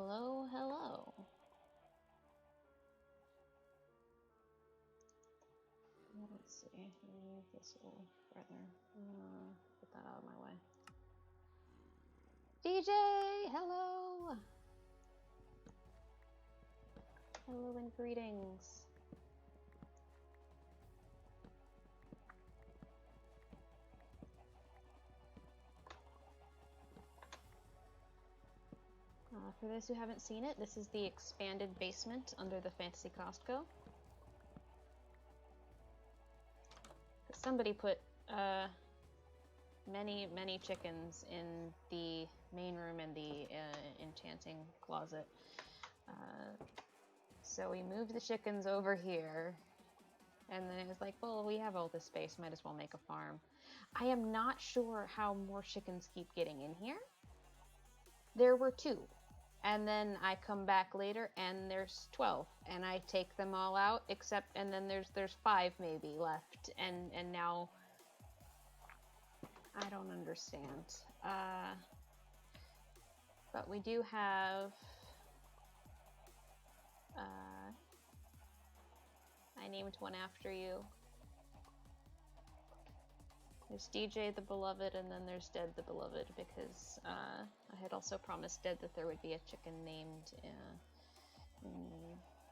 Hello, hello. Let's see. Let me move this a little further. Get that out of my way. DJ, hello. Hello and greetings. For those who haven't seen it, this is the expanded basement under the Fantasy Costco. Somebody put many chickens in the main room and the enchanting closet. So we moved the chickens over here, and then it was like, well, we have all this space, might as well make a farm. I am not sure how more chickens keep getting in here. There were 2. And then I come back later and there's 12, and I take them all out and then there's 5 maybe left, and now I don't understand. But we do have I named one after you. There's DJ the Beloved, and then there's Dead the Beloved, because I had also promised Dead that there would be a chicken named in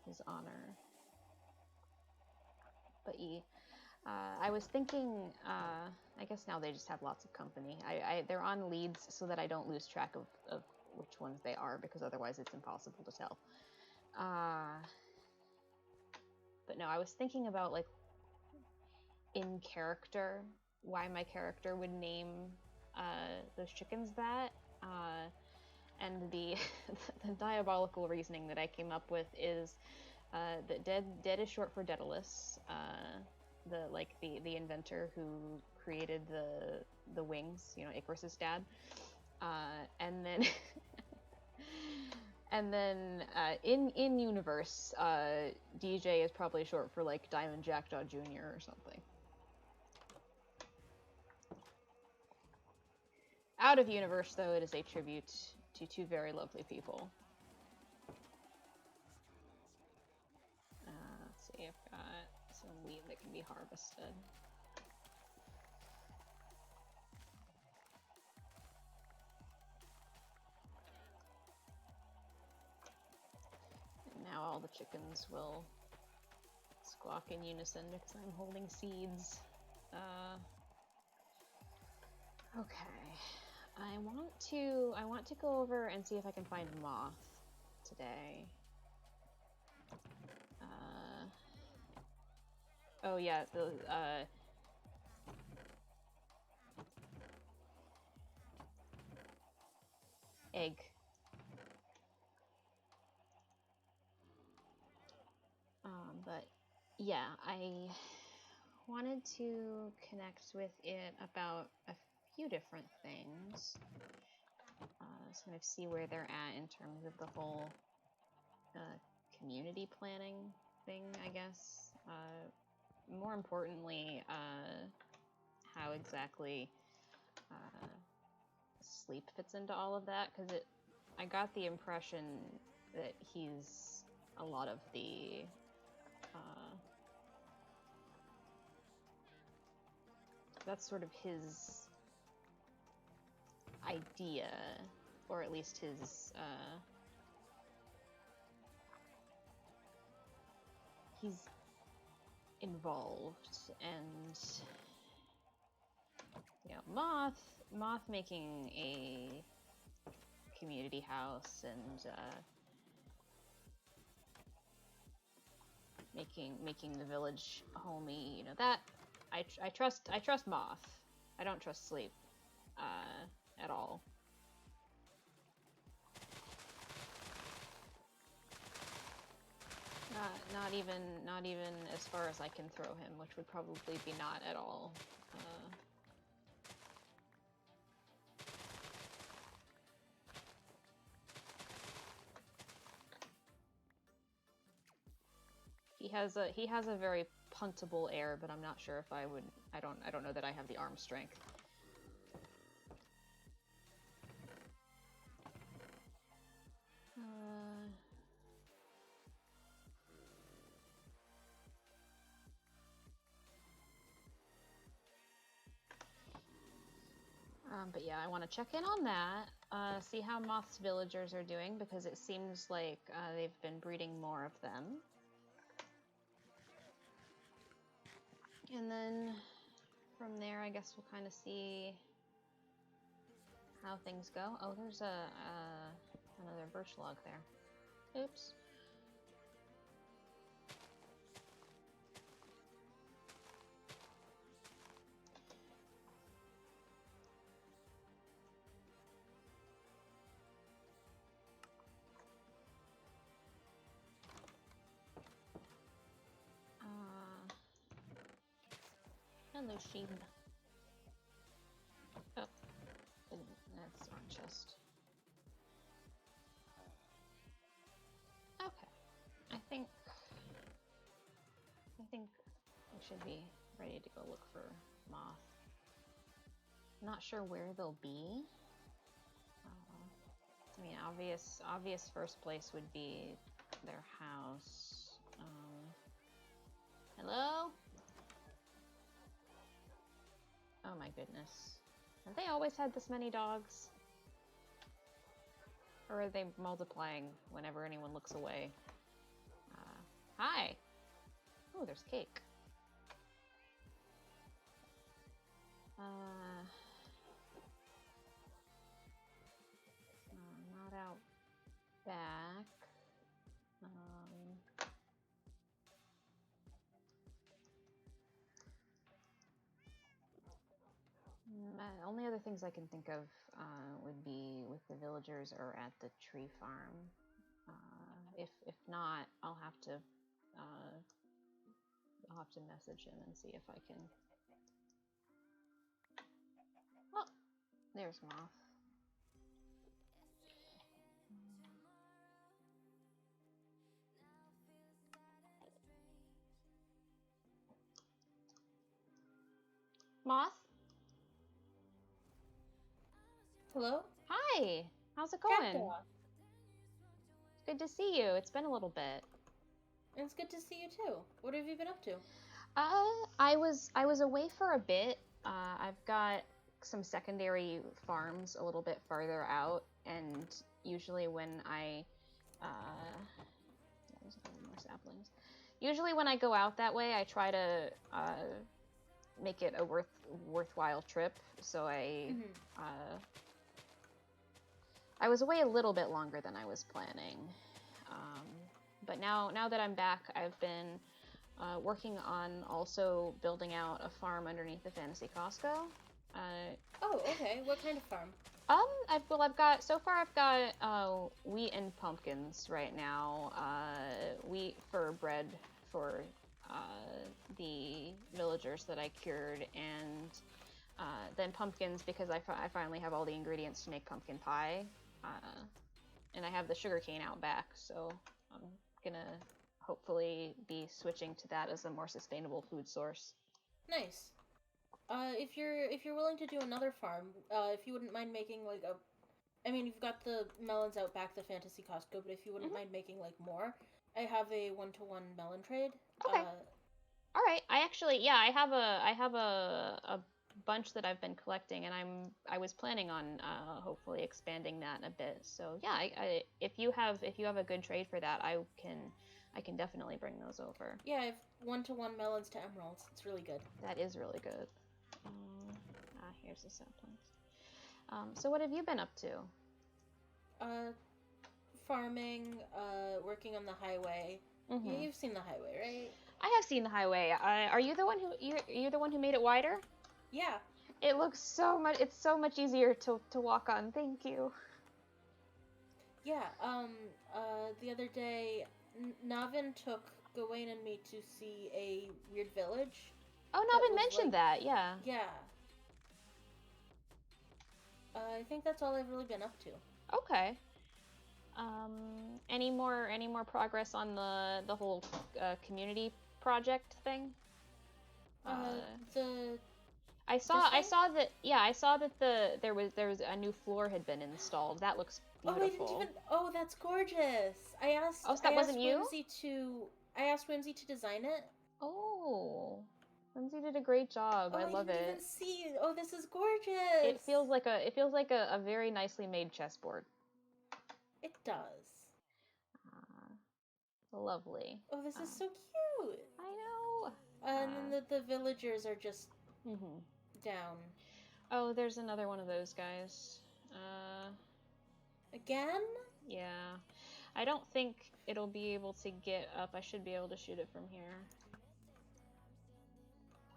his honor. But I was thinking, I guess now they just have lots of company. They're on leads so that I don't lose track of which ones they are, because otherwise it's impossible to tell. But no, I was thinking about, like, in character, why my character would name those chickens that, and the the diabolical reasoning that I came up with is that Dead is short for Daedalus, the inventor who created the wings, Icarus's dad, and then and then in universe, DJ is probably short for, like, Diamond Jackdaw Jr. or something. Out of universe, though, it is a tribute to 2 very lovely people. Let's see, I've got some wheat that can be harvested. And now all the chickens will squawk in unison because I'm holding seeds. Okay. I want to go over and see if I can find moth today. Oh yeah, the egg. But yeah, I wanted to connect with it about a few different things. Kind of see where they're at in terms of the whole community planning thing, I guess. More importantly, how exactly sleep fits into all of that, because I got the impression that he's a lot of the that's sort of his idea, or at least his he's involved, and Moth making a community house and making the village homey, that I trust Moth. I don't trust Sleep at all. Not even as far as I can throw him, which would probably be not at all. He has a very puntable air, but I'm not sure if I would. I don't know that I have the arm strength. But yeah, I want to check in on that, see how Moth's villagers are doing, because it seems like they've been breeding more of them. And then from there, I guess we'll kind of see how things go. Oh, there's another birch log there. Oops. Hello, sheep. Oh, that's our chest. Okay, I think we should be ready to go look for Moth. Not sure where they'll be. I mean, obvious first place would be their house. Hello? Oh my goodness. Have they always had this many dogs? Or are they multiplying whenever anyone looks away? Hi! Oh, there's cake. Not out back. Only other things I can think of would be with the villagers or at the tree farm. If not, I'll have to message him and see if I can. Oh, there's Moth. Moth? Hello? Hi! How's it going? Jackdaw. Good to see you. It's been a little bit. It's good to see you too. What have you been up to? I was away for a bit. I've got some secondary farms a little bit farther out, and usually when there's a couple more saplings. Usually when I go out that way, I try to make it a worthwhile trip. So I was away a little bit longer than I was planning. But now that I'm back, I've been working on also building out a farm underneath the Fantasy Costco. Oh, okay. What kind of farm? I've got wheat and pumpkins right now. Wheat for bread for the villagers that I cured, and then pumpkins because I finally have all the ingredients to make pumpkin pie. And I have the sugarcane out back, so I'm gonna hopefully be switching to that as a more sustainable food source. Nice. If you're willing to do another farm, if you wouldn't mind making like I mean, you've got the melons out back, the Fantasy Costco, but if you wouldn't mind making like more, I have a 1-to-1 melon trade. Okay. All right. I have a bunch that I've been collecting, and I was planning on hopefully expanding that a bit. So yeah, if you have a good trade for that, I can definitely bring those over. Yeah, I have 1-to-1 melons to emeralds. It's really good. That is really good. Here's the saplings. So what have you been up to? Farming, working on the highway. Mm-hmm. You've seen the highway, right? I have seen the highway. Are you the one you're the one who made it wider? Yeah. It looks so much. It's so much easier to walk on. Thank you. Yeah. The other day, Navin took Gawain and me to see a weird village. Oh, Navin mentioned that. Yeah. Yeah. I think that's all I've really been up to. Okay. Any more progress on the whole community project thing? I saw that there was a new floor had been installed. That looks beautiful. Oh, that's gorgeous. I asked Whimsy to design it. Oh, Lindsay did a great job. I love didn't it. even see. Oh, this is gorgeous. It feels like a very nicely made chessboard. It does. Lovely. Oh, this is so cute. I know. And then the villagers are just down. Oh, there's another one of those guys. Again? Yeah. I don't think it'll be able to get up. I should be able to shoot it from here.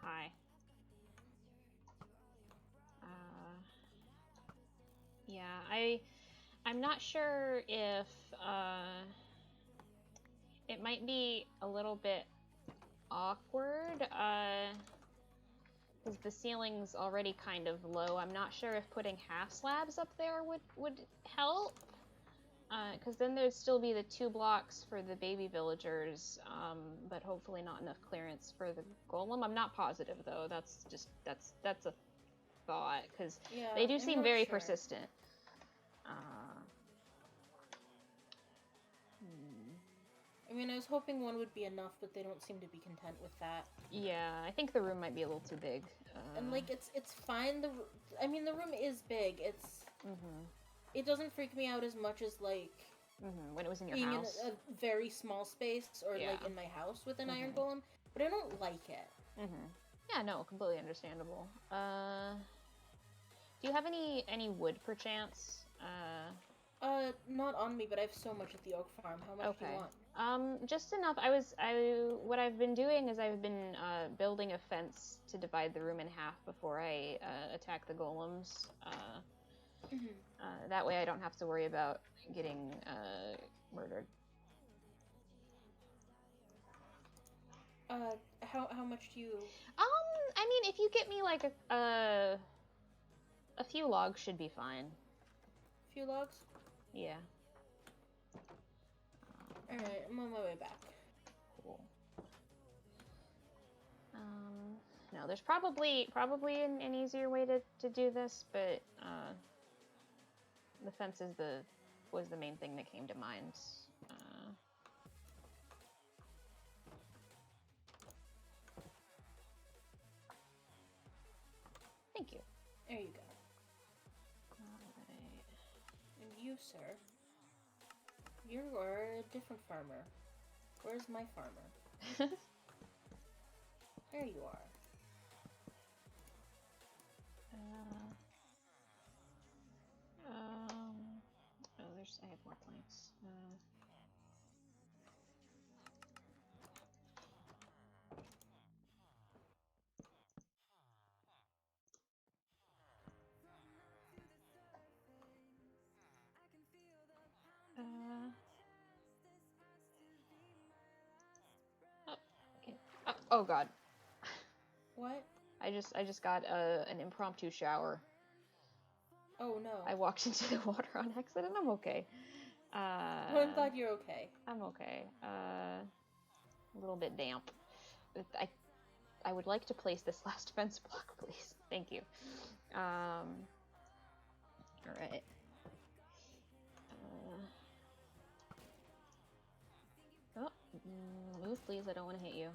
Hi. Yeah, I'm not sure if it might be a little bit awkward because the ceiling's already kind of low. I'm not sure if putting half slabs up there would help, because then there'd still be the 2 blocks for the baby villagers, but hopefully not enough clearance for the golem. I'm not positive though. That's a thought, because they do seem very persistent. I mean, I was hoping one would be enough, but they don't seem to be content with that. Yeah, I think the room might be a little too big. And like, it's fine. I mean, the room is big. It's it doesn't freak me out as much as like when it was in your being house. in a very small space, or like in my house with an iron golem. But I don't like it. Yeah, no, completely understandable. Do you have any wood perchance? Not on me, but I have so much at the oak farm. How much do you want? Just enough. What I've been doing is I've been building a fence to divide the room in half before I attack the golems. That way I don't have to worry about getting murdered. How much do you? I mean, if you get me like a few logs should be fine. A few logs? Yeah. Alright, I'm on my way back. Cool. No, there's probably an easier way to do this, but the fence was the main thing that came to mind. Thank you. There you go. Alright. And you, sir, you are a different farmer. Where's my farmer? There you are. I have more planks. Oh god. What? I just got an impromptu shower. Oh no. I walked into the water on accident. I'm okay. Well, I'm glad you're okay. I'm okay. A little bit damp. I would like to place this last fence block, please. Thank you. All right. Move, please. I don't want to hit you.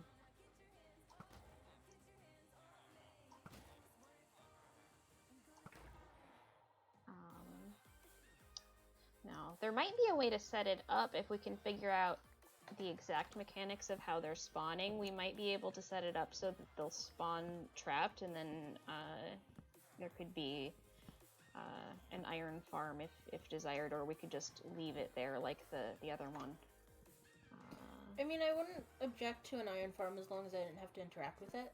Now, there might be a way to set it up if we can figure out the exact mechanics of how they're spawning. We might be able to set it up so that they'll spawn trapped, and then there could be an iron farm if desired, or we could just leave it there like the other one. I mean, I wouldn't object to an iron farm as long as I didn't have to interact with it.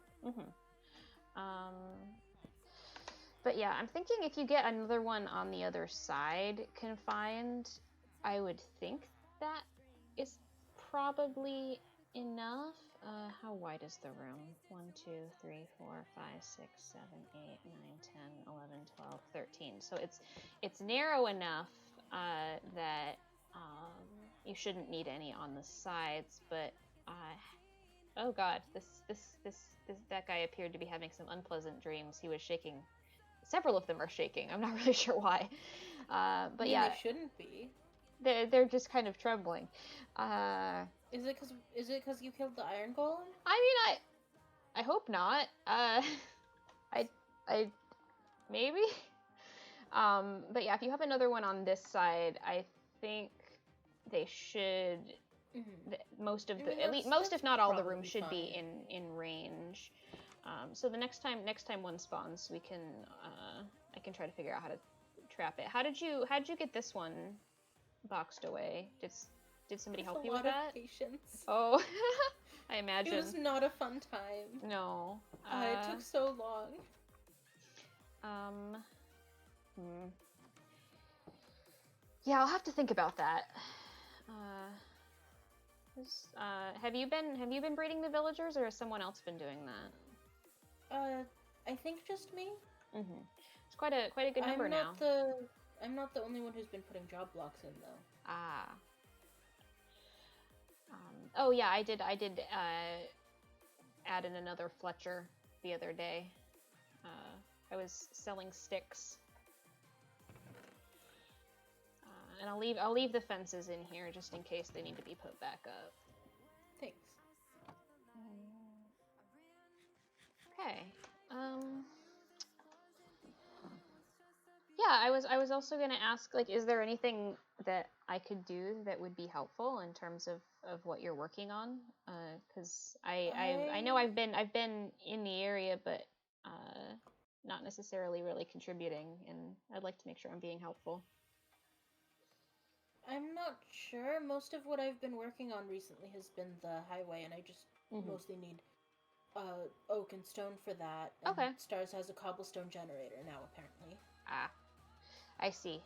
But yeah, I'm thinking if you get another one on the other side confined, I would think that is probably enough. How wide is the room? 1, 2, 3, 4, 5, 6, 7, 8, 9, 10, 11, 12, 13. So it's narrow enough that you shouldn't need any on the sides, but oh god, that guy appeared to be having some unpleasant dreams. He was shaking. Several of them are shaking. I'm not really sure why. But yeah, they shouldn't be. They're just kind of trembling. Is it because you killed the iron golem? I mean, I hope not. I maybe. But yeah, if you have another one on this side, I think they should. Most of the, at least most, if not all, the rooms should be in range. So the next time one spawns, we can I can try to figure out how to trap it. How'd you get this one boxed away? Did somebody help you with that? A lot of patience. Oh, I imagine. It was not a fun time. No. It took so long. Yeah, I'll have to think about that. Have you been breeding the villagers, or has someone else been doing that? I think just me. It's quite a good number now. I'm not the only one who's been putting job blocks in, though. Ah. Oh yeah, I did add in another Fletcher the other day. I was selling sticks. And I'll leave the fences in here just in case they need to be put back up. Thanks. Okay. Yeah, I was also gonna ask, like, is there anything that I could do that would be helpful in terms of what you're working on? Because I know I've been in the area, but not necessarily really contributing, and I'd like to make sure I'm being helpful. I'm not sure. Most of what I've been working on recently has been the highway, and I just mostly need oak and stone for that. And okay. Stars has a cobblestone generator now, apparently. Ah, I see.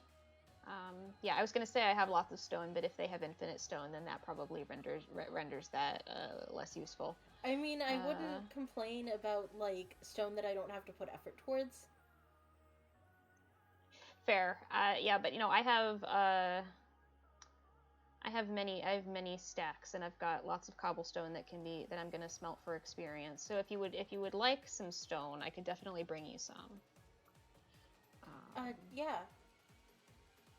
Yeah, I was gonna say I have lots of stone, but if they have infinite stone, then that probably renders that less useful. I mean, I wouldn't complain about, like, stone that I don't have to put effort towards. Fair. Yeah, but I have many stacks, and I've got lots of cobblestone that I'm gonna smelt for experience. So if you would like some stone, I could definitely bring you some. Yeah.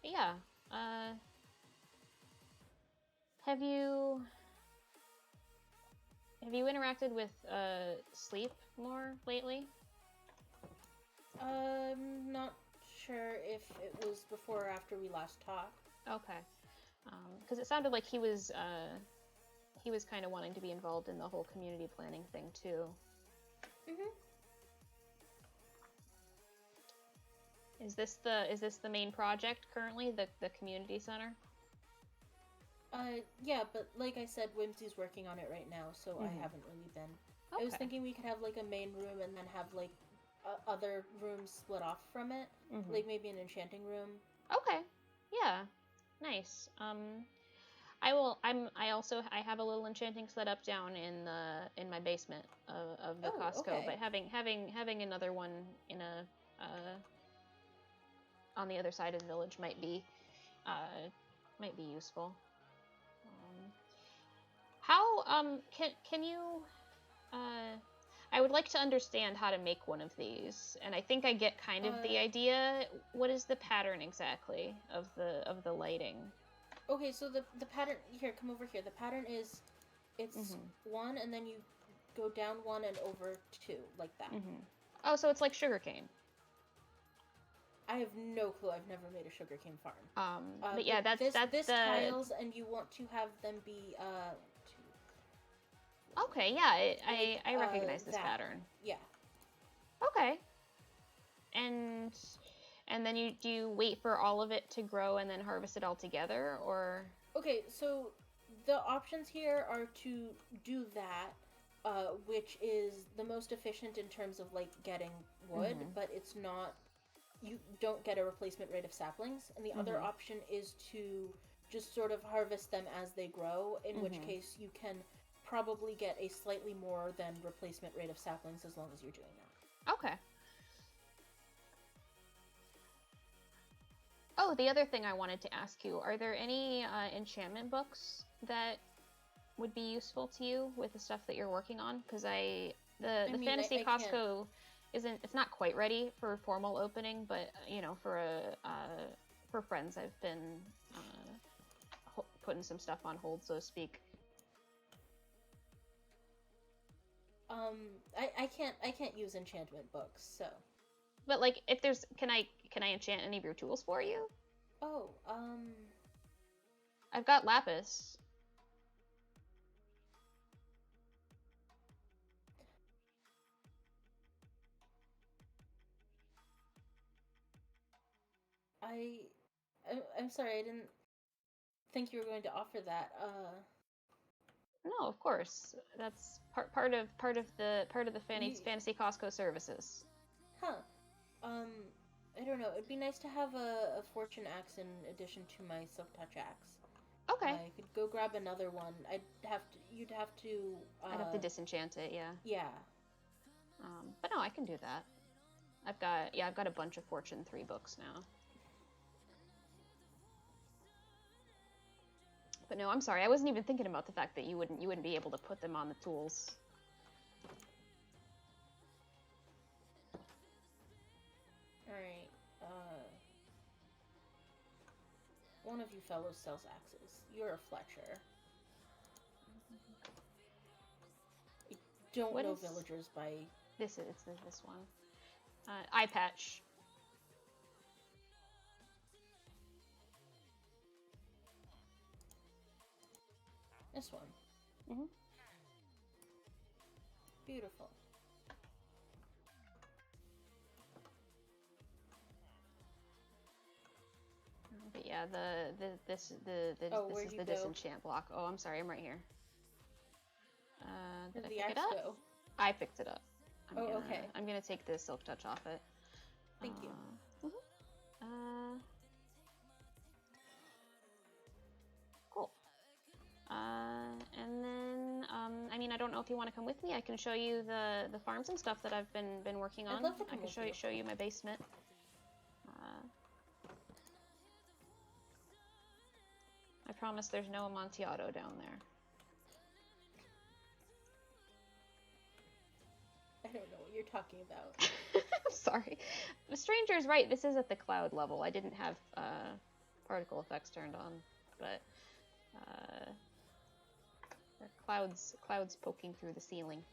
Yeah. Have you interacted with Sleep more lately? Not sure if it was before or after we last talked. Okay. Because it sounded like he was kind of wanting to be involved in the whole community planning thing too. Is this the main project currently, the community center? Yeah, but like I said, Whimsy's working on it right now, so I haven't really been. Okay. I was thinking we could have, like, a main room and then have, like, other rooms split off from it, like maybe an enchanting room. Okay. Yeah. Nice. I have a little enchanting setup down in my basement of the Costco, okay. But having another one in on the other side of the village might be useful. How can you I would like to understand how to make one of these, and I think I get kind of the idea. What is the pattern exactly of the lighting? Okay, so the pattern here, come over here. The pattern is it's one, and then you go down one and over two, like that. Oh, so it's like sugarcane. I have no clue. I've never made a sugarcane farm. But yeah, that's this tiles, and you want to have them be Okay, yeah, I recognize this pattern. Yeah. Okay. And then do you wait for all of it to grow and then harvest it all together, or? Okay, so the options here are to do that, which is the most efficient in terms of, like, getting wood, but it's not. You don't get a replacement rate of saplings, and the other option is to just sort of harvest them as they grow, in which case you can probably get a slightly more than replacement rate of saplings as long as you're doing that. Okay. Oh, the other thing I wanted to ask you, are there any enchantment books that would be useful to you with the stuff that you're working on? Because the Fantasy Costco it's not quite ready for formal opening, but for friends I've been putting some stuff on hold, so to speak. I can't use enchantment books, so. But like, if there's, can I enchant any of your tools for you? Oh, I've got lapis. I'm sorry, I didn't think you were going to offer that. No, of course. That's part of the fantasy Costco services. Huh. I don't know. It'd be nice to have a fortune axe in addition to my silk touch axe. Okay. I could go grab another one. You'd have to. I'd have to disenchant it, yeah. Yeah. But no, I can do that. I've got a bunch of Fortune 3 books now. But no, I'm sorry. I wasn't even thinking about the fact that you wouldn't be able to put them on the tools. All right. One of you fellows sells axes. You're a Fletcher. I don't know villagers by. This is this one. Eye patch. This one. Mhm. Beautiful. But yeah, this is the disenchant block. Oh, I'm sorry, I'm right here. Did I pick it up? Go? I picked it up. Okay. I'm gonna take the silk touch off it. Thank you. Cool. And then I mean, I don't know if you want to come with me. I can show you the farms and stuff that I've been working on. I'd love to come I can show you my basement. I promise there's no Amontillado down there. I don't know what you're talking about. I'm sorry. The stranger's right. This is at the cloud level. I didn't have particle effects turned on, but there are clouds poking through the ceiling.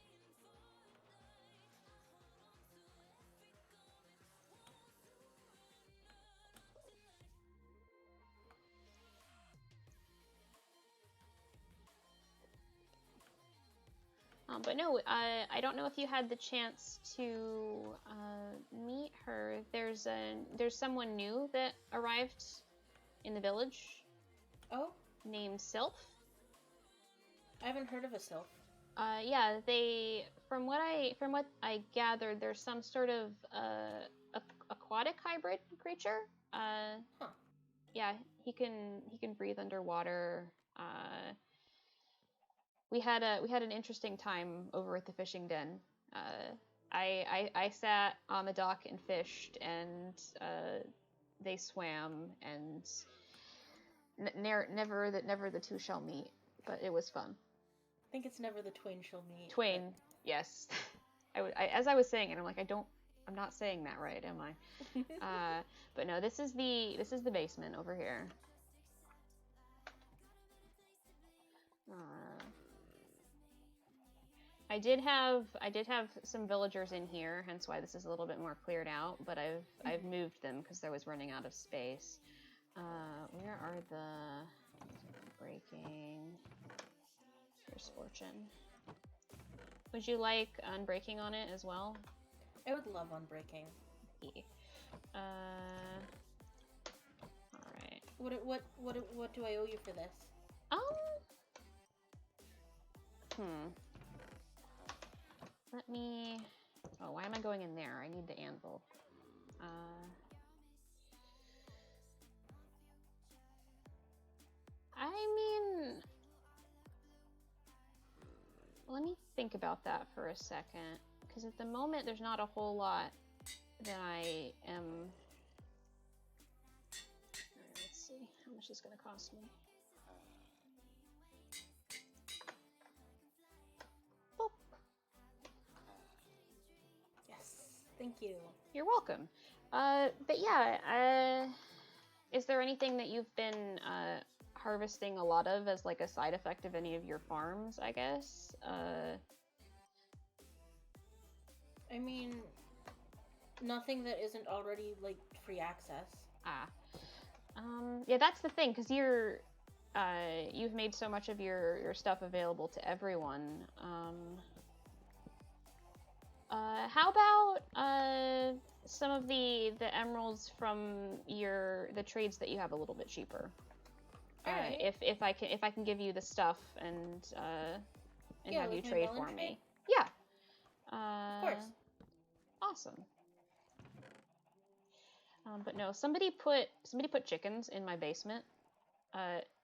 But no, I don't know if you had the chance to meet her. There's someone new that arrived in the village. Oh? Named Sylph. I haven't heard of a Sylph. Yeah, from what I gathered, there's some sort of aquatic hybrid creature. Huh. Yeah, he can breathe underwater. We had an interesting time over at the fishing den. I sat on the dock and fished, and they swam, and never the two shall meet. But it was fun. I think it's never the twain shall meet. Twain, but... yes. As I was saying it, I'm like, I'm not saying that right, am I? But no, this is the basement over here. I did have some villagers in here, hence why this is a little bit more cleared out. But I've moved them because I was running out of space. Where are the breaking? Here's Fortune. Would you like unbreaking on it as well? I would love unbreaking. Yeah. All right. What do I owe you for this? Let me... Oh, why am I going in there? I need the anvil. I mean... Let me think about that for a second. Because at the moment, there's not a whole lot that I am... Alright, let's see. How much is going to cost me? Thank you. You're welcome. But yeah, is there anything that you've been harvesting a lot of as like a side effect of any of your farms, I guess? I mean, nothing that isn't already, like, free access. Ah. Yeah, that's the thing, because you've made so much of your stuff available to everyone. How about some of the emeralds from the trades that you have a little bit cheaper? Alright. If I can give you the stuff and Yeah, have you like my trade melon for trade? me. Yeah. Of course. Awesome. But no, somebody put chickens in my basement.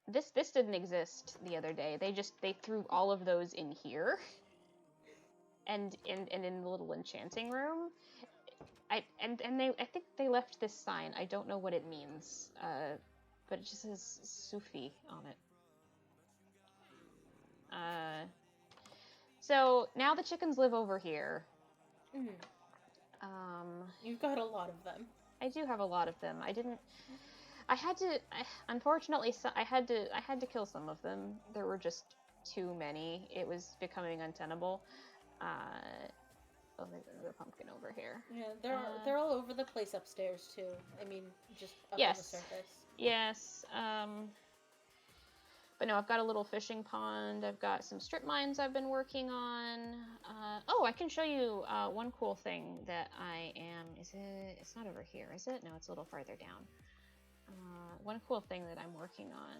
This didn't exist the other day. They threw all of those in here. And in the little enchanting room. I think they left this sign. I don't know what it means. But it just says Sufi on it. So now the chickens live over here. Mm-hmm. You've got a lot of them. I do have a lot of them. Unfortunately, I had to kill some of them. There were just too many. It was becoming untenable. Oh, there's another pumpkin over here. Yeah, they're all over the place upstairs too. I mean, just up on the surface. Yes. But no, I've got a little fishing pond. I've got some strip mines I've been working on. Oh, I can show you one cool thing that I am. Is it? It's not over here, is it? No, it's a little farther down. One cool thing that I'm working on.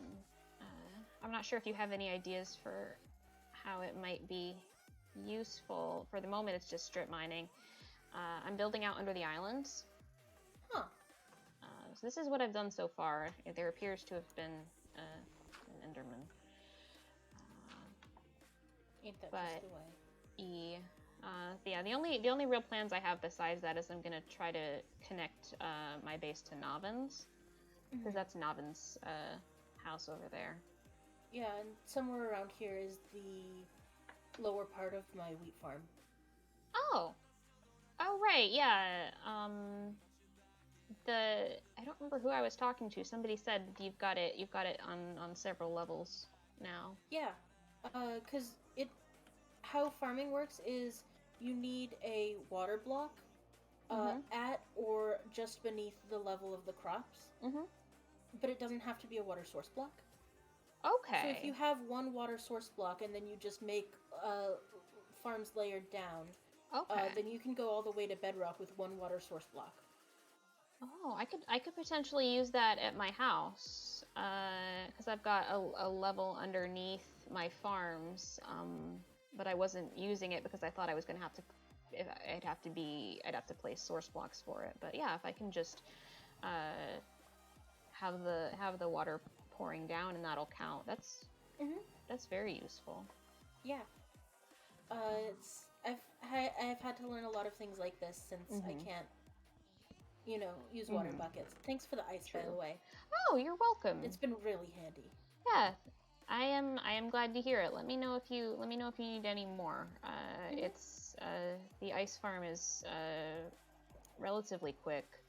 I'm not sure if you have any ideas for how it might be useful. For the moment, it's just strip mining. I'm building out under the islands. Huh. So this is what I've done so far. There appears to have been an Enderman. Ain't that just the way? Yeah, the only real plans I have besides that is I'm gonna try to connect my base to Novin's, because that's Novin's house over there. Yeah, and somewhere around here is the lower part of my wheat farm. Oh right, yeah. I don't remember who I was talking to. Somebody said you've got it on several levels now. Yeah, because how farming works is you need a water block at or just beneath the level of the crops. But it doesn't have to be a water source block. Okay. So if you have one water source block and then you just make farms layered down, then you can go all the way to bedrock with one water source block. Oh, I could potentially use that at my house, because I've got a level underneath my farms, but I wasn't using it because I thought I was gonna have to. I'd have to place source blocks for it. But yeah, if I can just have the water pouring down and that'll count. That's very useful. Yeah. I've had to learn a lot of things like this since I can't, use water buckets. Thanks for the ice, by the way. Oh, you're welcome. It's been really handy. Yeah, I am glad to hear it. Let me know if you need any more. It's the ice farm is relatively quick,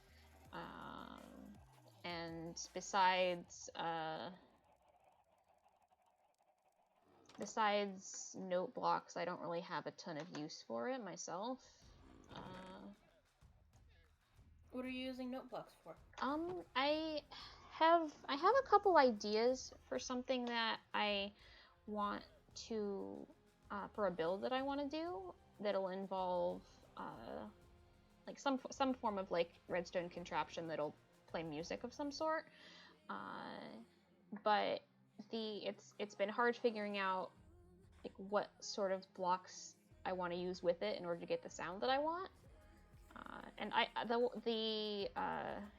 and besides note blocks, I don't really have a ton of use for it myself. What are you using note blocks for? I have a couple ideas for something that I want to for a build that I want to do that'll involve like some form of like redstone contraption that'll play music of some sort. But it's been hard figuring out like what sort of blocks I want to use with it in order to get the sound that I want. And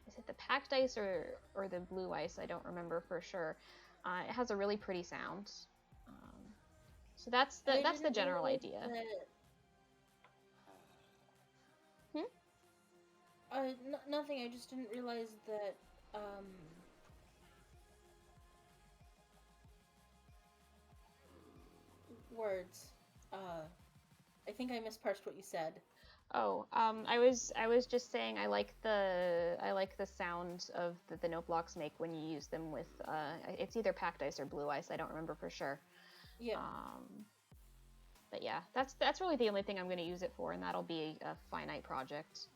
is it the packed ice or the blue ice? I don't remember for sure. It has a really pretty sound. So that's the general idea. Nothing. I just didn't realize that. Words. I think I misparsed what you said. Oh, I was just saying I like the sound of the note blocks make when you use them with it's either packed ice or blue ice. I don't remember for sure. Yeah. But yeah, that's really the only thing I'm going to use it for, and that'll be a finite project.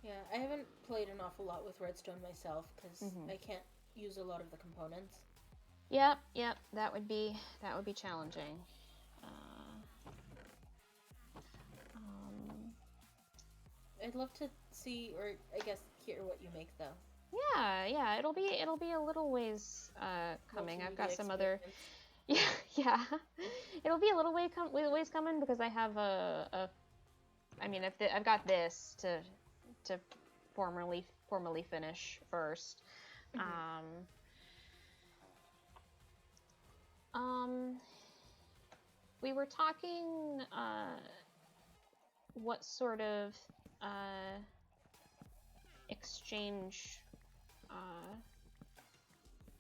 Yeah, I haven't played an awful lot with redstone myself because Mm-hmm. I can't use a lot of the components. Yep, that would be challenging. I'd love to see, or I guess hear what you make though. Yeah, it'll be a little ways coming. I've got Multimedia some other, experience. yeah, it'll be a little ways coming because I have I mean, I've got this to formally finish first. We were talking what sort of exchange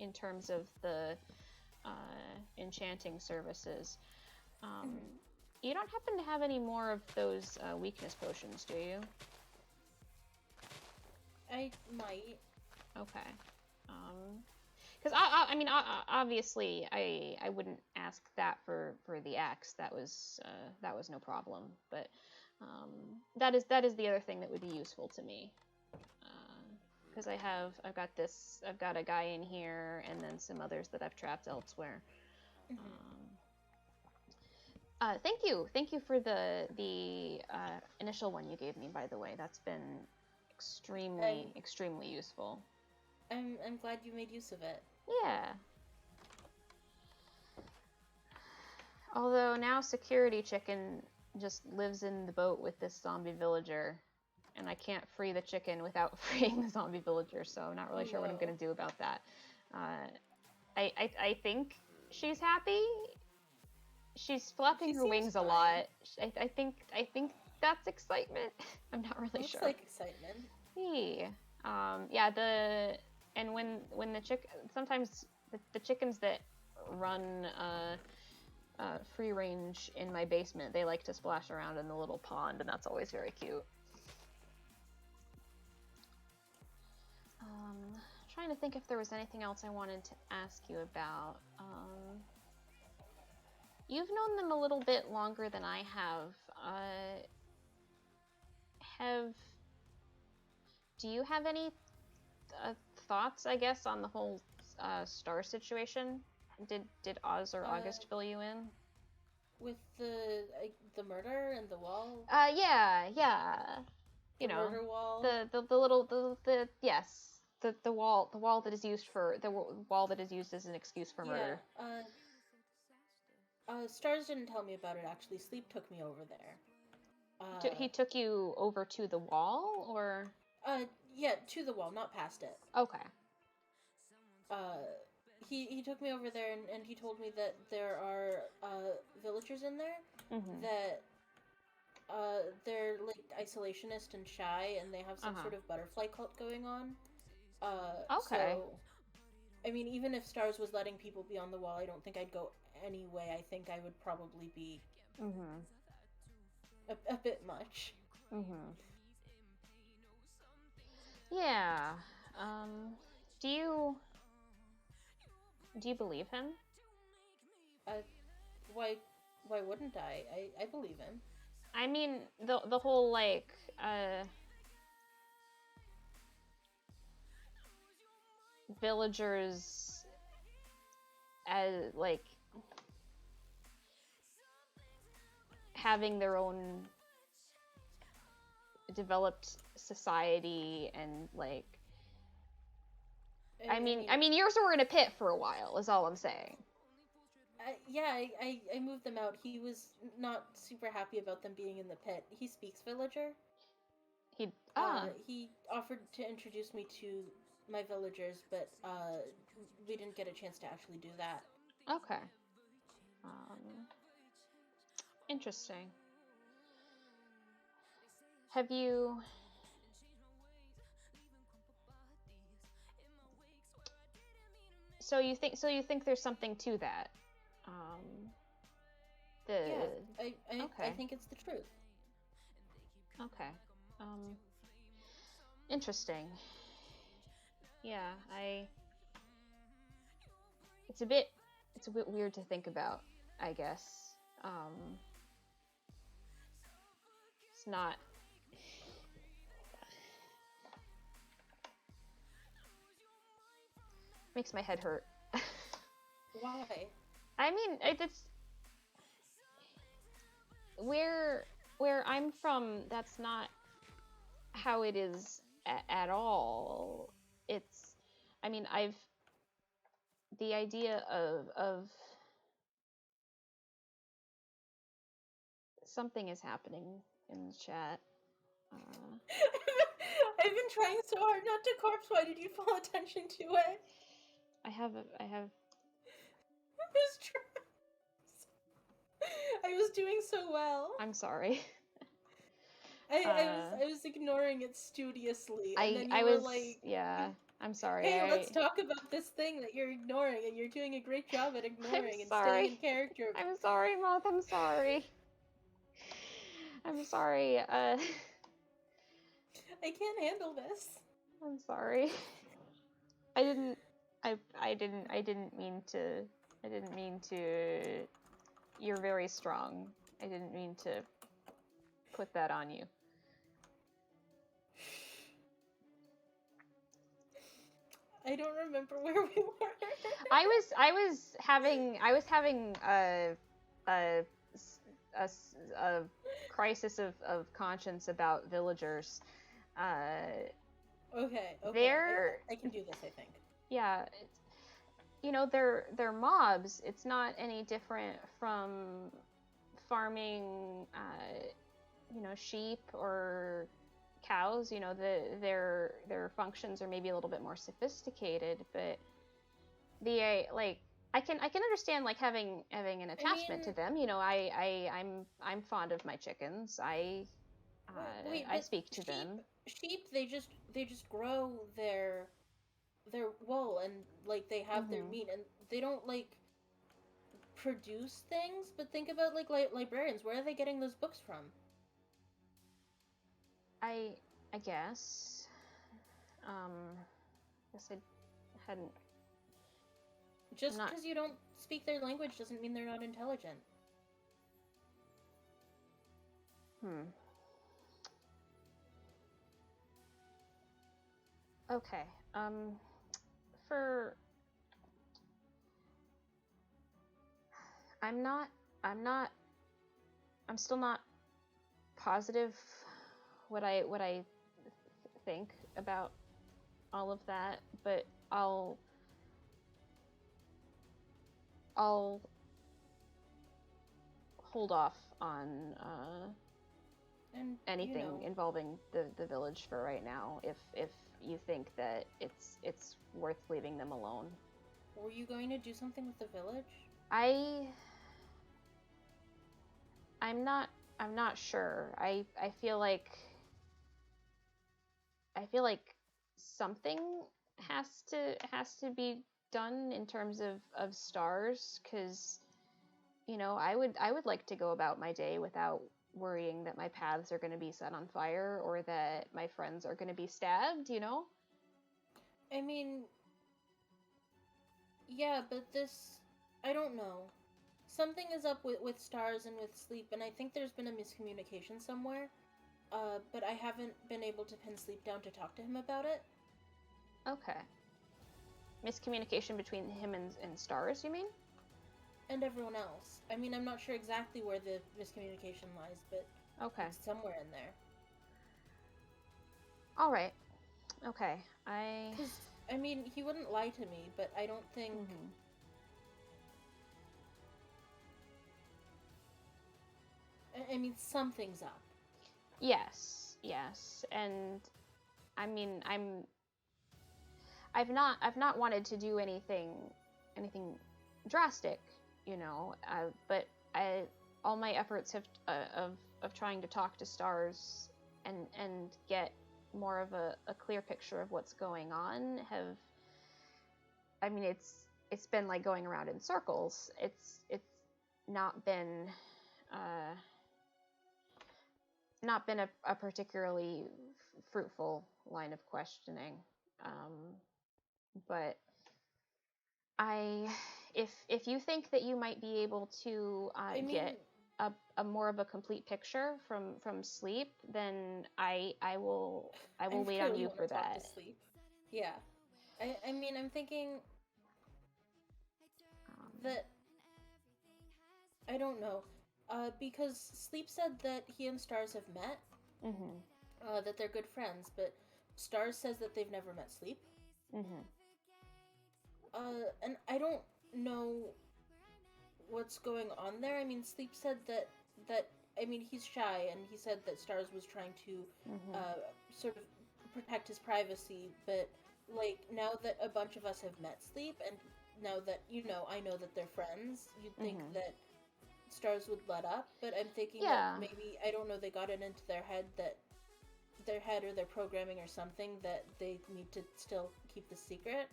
in terms of the enchanting services. You don't happen to have any more of those weakness potions, do you? I might. Okay. Because I mean, obviously, I wouldn't ask that for the axe. That was no problem. But that is the other thing that would be useful to me. Because I've got a guy in here, and then some others that I've trapped elsewhere. Thank you for the initial one you gave me. By the way, that's been extremely useful. I'm glad you made use of it. Yeah. Although now Security Chicken just lives in the boat with this zombie villager, and I can't free the chicken without freeing the zombie villager, so I'm not really sure what I'm gonna do about that. I think she's happy. She's flapping her wings fine. A lot. I think that's excitement. I'm not really Looks sure. Looks like excitement. Yeah. When the sometimes the chickens that run free range in my basement, they like to splash around in the little pond, and that's always very cute. Trying to think if there was anything else I wanted to ask you about. You've known them a little bit longer than I have. Do you have any thoughts, I guess, on the whole star situation? Did Oz or August fill you in? With the murder and the wall? Yeah. You the know, murder wall? The little yes. The wall that is used for the wall that is used as an excuse for murder. Stars didn't tell me about it actually. Sleep took me over there. He took you over to the wall, or? Yeah, to the wall, not past it. Okay. He took me over there and he told me that there are villagers in there that they're like isolationist and shy, and they have some sort of butterfly cult going on. Okay. So, I mean, even if Stars was letting people be on the wall, I don't think I'd go anyway. I think I would probably be a bit much. Yeah. Do you believe him? Why wouldn't I? I believe him. I mean, the whole like villagers as like having their own developed society, and like I mean yours were in a pit for a while is all I'm saying. I moved them out. He was not super happy about them being in the pit. He speaks villager. He offered to introduce me to my villagers, but we didn't get a chance to actually do that. Okay. Interesting. Have you... So you think there's something to that? I think it's the truth. Okay. Interesting. Yeah, it's a bit weird to think about, I guess. It's not. Makes my head hurt. Why? I mean, it's where I'm from. That's not how it is at all. It's, I mean, the idea of something is happening in the chat. I've been trying so hard not to corpse. Why did you fall attention to it? I have. I was doing so well. I'm sorry. I was ignoring it studiously, and then you I were was like, yeah. I'm sorry. "Hey, let's talk about this thing that you're ignoring, and you're doing a great job at ignoring and staying in character." I'm sorry, Moth. I'm sorry. I'm sorry. I can't handle this. I'm sorry. I didn't mean to. I didn't mean to. You're very strong. I didn't mean to put that on you. I don't remember where we were. I was having a crisis of conscience about villagers. Okay. I can do this, I think. Yeah, you know, they're mobs. It's not any different from farming, you know, sheep or cows. You know, their functions are maybe a little bit more sophisticated, but like I can understand like having an attachment to them. You know, I'm fond of my chickens. I speak to them. Sheep, they just grow their wool, and like they have their meat, and they don't like produce things. But think about like librarians. Where are they getting those books from? I guess. Guess I hadn't. Just because you don't speak their language doesn't mean they're not intelligent. Okay. I'm still not positive what I think about all of that, but I'll hold off on anything involving the village for right now, if you think that it's worth leaving them alone. Were you going to do something with the village? I'm not sure. I feel like something has to be done in terms of stars, because you know, I would like to go about my day without worrying that my paths are going to be set on fire or that my friends are going to be stabbed, you know? I mean, yeah, but this, I don't know. Something is up with stars and with sleep, and I think there's been a miscommunication somewhere. But I haven't been able to pin Sleep down to talk to him about it. Okay. Miscommunication between him and stars, you mean? And everyone else. I mean, I'm not sure exactly where the miscommunication lies, but okay, it's somewhere in there. All right. Okay. Because, I mean, he wouldn't lie to me, but I don't think... I mean, something's up. Yes, and I mean, I've not wanted to do anything drastic, you know, but all my efforts have of trying to talk to stars and get more of a clear picture of what's going on have, I mean, it's been like going around in circles. It's not been a particularly fruitful line of questioning, but if you think that you might be able to get a more of a complete picture from sleep, then I will I wait on really you want for to talk that. to Sleep. Yeah. I mean, I'm thinking that I don't know, because Sleep said that he and Stars have met, that they're good friends, but Stars says that they've never met Sleep. And I don't know what's going on there. I mean, Sleep said that I mean, he's shy, and he said that Stars was trying to sort of protect his privacy, but like now that a bunch of us have met Sleep, and now that I know that they're friends, you'd think that Stars would let up, but I'm thinking that maybe, I don't know, they got it into their head or their programming or something, that they need to still keep the secret.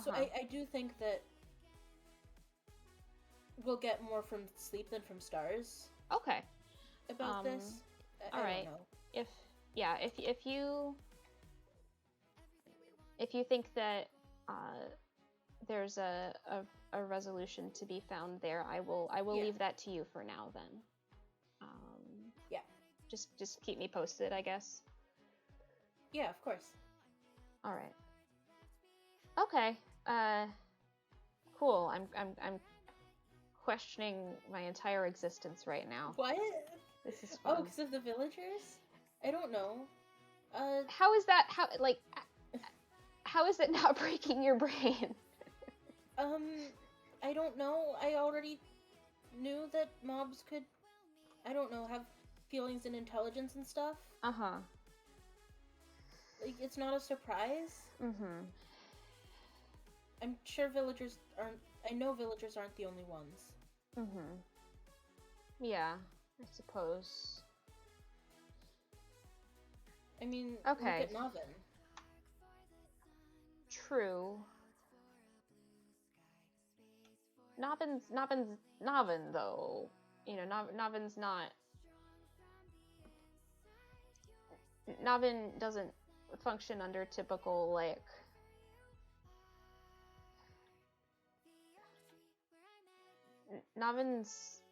So I do think that we'll get more from Sleep than from Stars. Okay. About this. All right. Don't know. If you think that there's a resolution to be found there, I will leave that to you for now then. Yeah. Just keep me posted, I guess. Yeah, of course. All right. Okay. Cool. I'm questioning my entire existence right now. What? This is fun. Oh, because of the villagers? I don't know. How is that? How is it not breaking your brain? I don't know. I already knew that mobs could, I don't know, have feelings and intelligence and stuff. Like, it's not a surprise. I'm sure villagers aren't. I know villagers aren't the only ones. Yeah, I suppose. I mean, okay. Look at Navin. True. Navin though. You know, Navin's not. Navin doesn't function under typical, like, Navin's.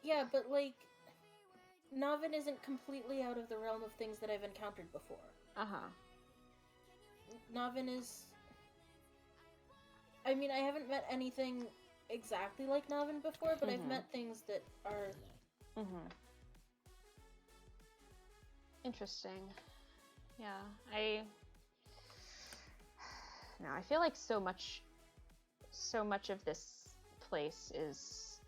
Yeah, but like, Navin isn't completely out of the realm of things that I've encountered before. Navin is. I mean, I haven't met anything exactly like Navin before, but I've met things that are. Interesting. Yeah, I feel like so much of this place is,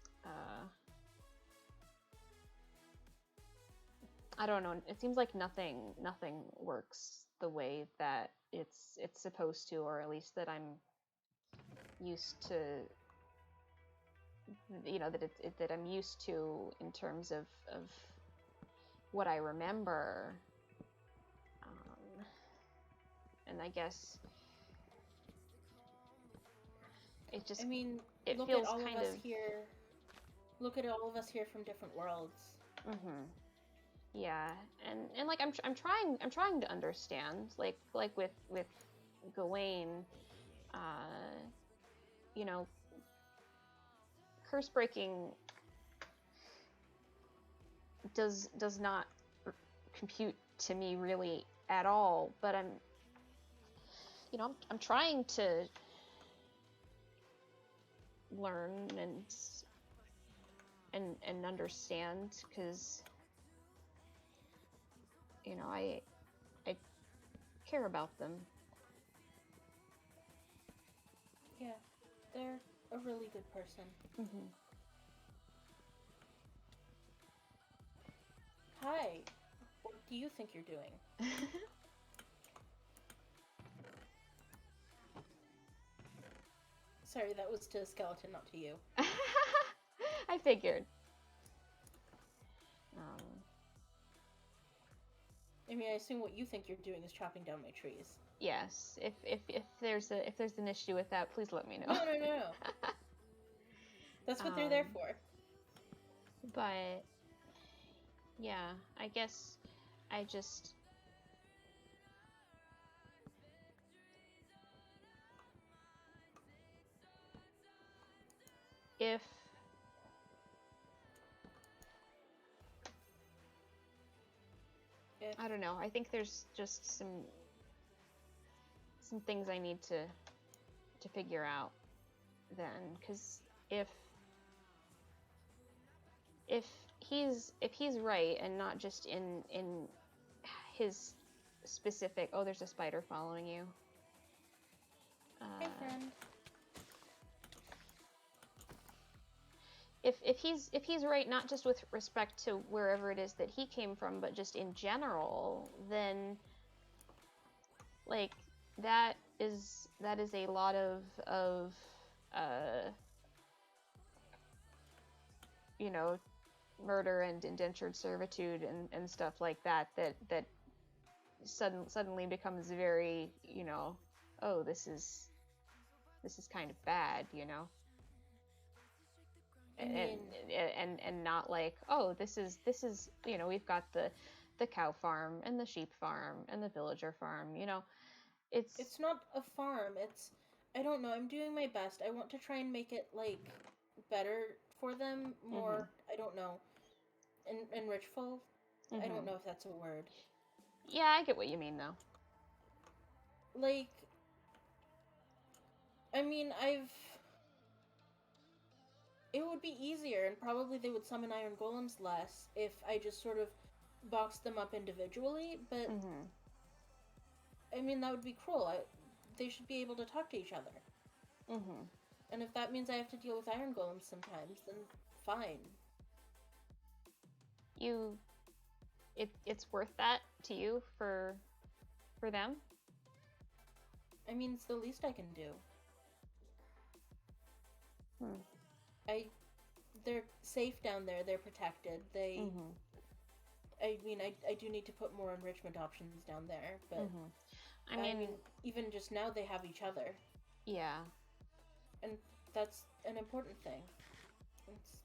I don't know. It seems like nothing works the way that it's supposed to, or at least that I'm used to. You know, that I'm used to in terms of what I remember. And I guess it just. I mean, it look feels at all kind of us here. Look at all of us here from different worlds. Yeah, and like I'm trying to understand, like with Gawain, you know, curse breaking does not compute to me really at all, but I'm trying to learn and understand, because I care about them. Yeah, they're a really good person. Hi, what do you think you're doing? Sorry, that was to a skeleton, not to you. I figured. I mean, I assume what you think you're doing is chopping down my trees. Yes. If there's an issue with that, please let me know. No. That's what they're there for. But yeah, I guess I just. If I don't know. I think there's just some things I need to figure out then, because if he's right and not just in his specific, oh, there's a spider following you. Hey, friend. If he's right not just with respect to wherever it is that he came from, but just in general, then like that is a lot of you know, murder and indentured servitude and stuff like that suddenly becomes very, you know, oh, this is kind of bad, you know. I mean, and not like, oh, this is, you know, we've got the cow farm and the sheep farm and the villager farm, you know. It's not a farm. It's, I don't know. I'm doing my best. I want to try and make it like better for them, more. I don't know, enrichful. I don't know if that's a word. Yeah, I get what you mean though. Like, I mean, it would be easier, and probably they would summon iron golems less if I just sort of boxed them up individually, but I mean, that would be cruel. They should be able to talk to each other. And if that means I have to deal with iron golems sometimes, then fine. It's worth that to you for them? I mean, it's the least I can do. They're safe down there. They're protected. I mean, I do need to put more enrichment options down there, but I mean, even just now they have each other. Yeah. And that's an important thing. It's,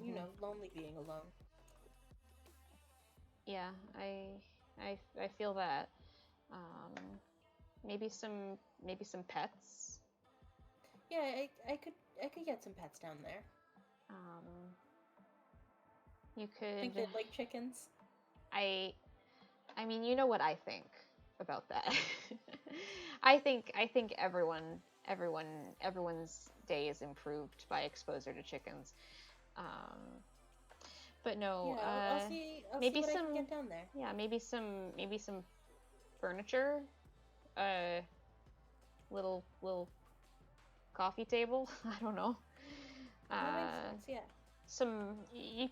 you know, lonely being alone. Yeah, I feel that. Maybe some pets. Yeah, I could get some pets down there. You could think they'd like chickens. I mean, you know what I think about that. I think everyone's day is improved by exposure to chickens. But no, yeah, I'll see maybe what some, I can get down there. Yeah, maybe some furniture, little coffee table. I don't know. That makes sense. Yeah. You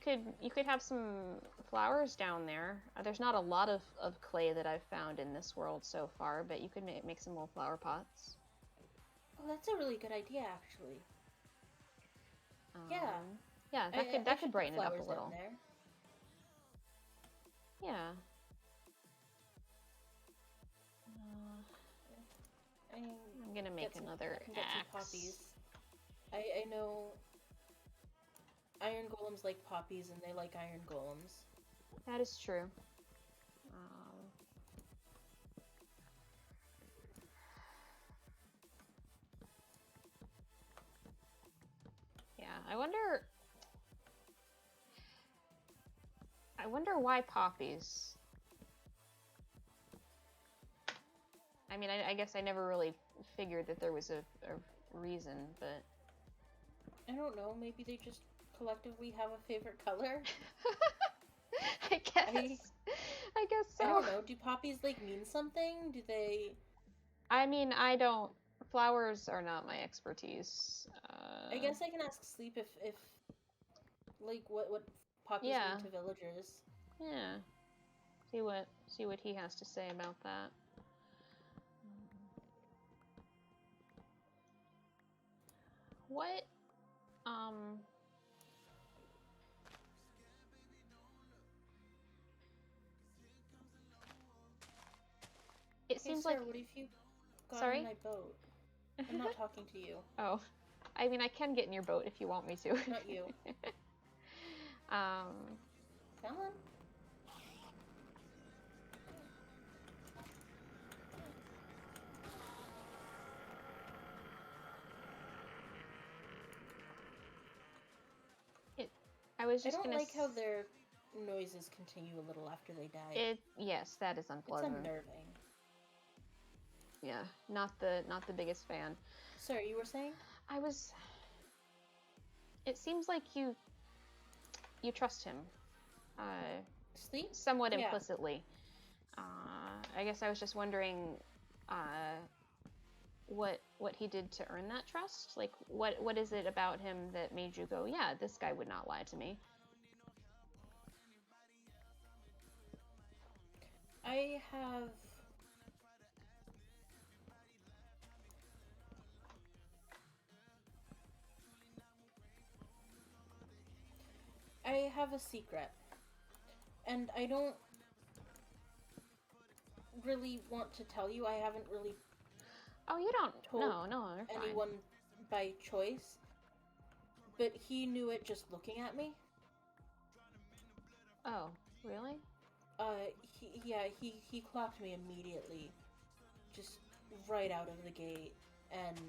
could have some flowers down there. There's not a lot of clay that I've found in this world so far, but you could make some little flower pots. Oh, that's a really good idea, actually. Yeah, that could brighten it up a little. There. Yeah. I'm gonna make another axe. Poppies. I know iron golems like poppies, and they like iron golems. That is true. Yeah, I wonder why poppies. I mean, I guess I never really figured that there was a reason, but I don't know. Maybe they just collectively have a favorite color. I guess so. I don't know. Do poppies like mean something? Do they? I mean, I don't. Flowers are not my expertise. I guess I can ask Sleep if like what poppies mean to villagers. Yeah. See what he has to say about that. What it seems sir, like. What if you got Sorry? in my boat? I'm not talking to you. Oh, I mean, I can get in your boat if you want me to. Not you. Come on. I was just I don't like how they're noises continue a little after they die. Yes, that is unpleasant. It's unnerving. Yeah, not the biggest fan. Sorry, you were saying? It seems like you trust him. Sleep? Somewhat implicitly. I guess I was just wondering what he did to earn that trust. Like, what is it about him that made you go, yeah, this guy would not lie to me? I have... a secret. And I don't really want to tell you. I haven't really Oh, you don't? told No, anyone by choice. But he knew it just looking at me. Oh, really? He clocked me immediately. Just right out of the gate. And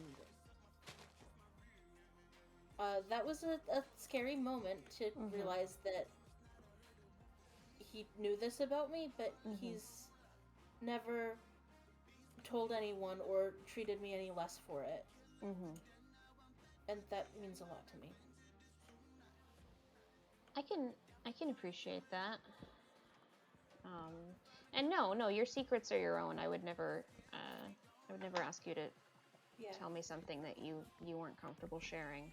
that was a scary moment to realize that he knew this about me, but he's never told anyone or treated me any less for it. And that means a lot to me. I can appreciate that. And no, your secrets are your own. I would never ask you to tell me something that you weren't comfortable sharing.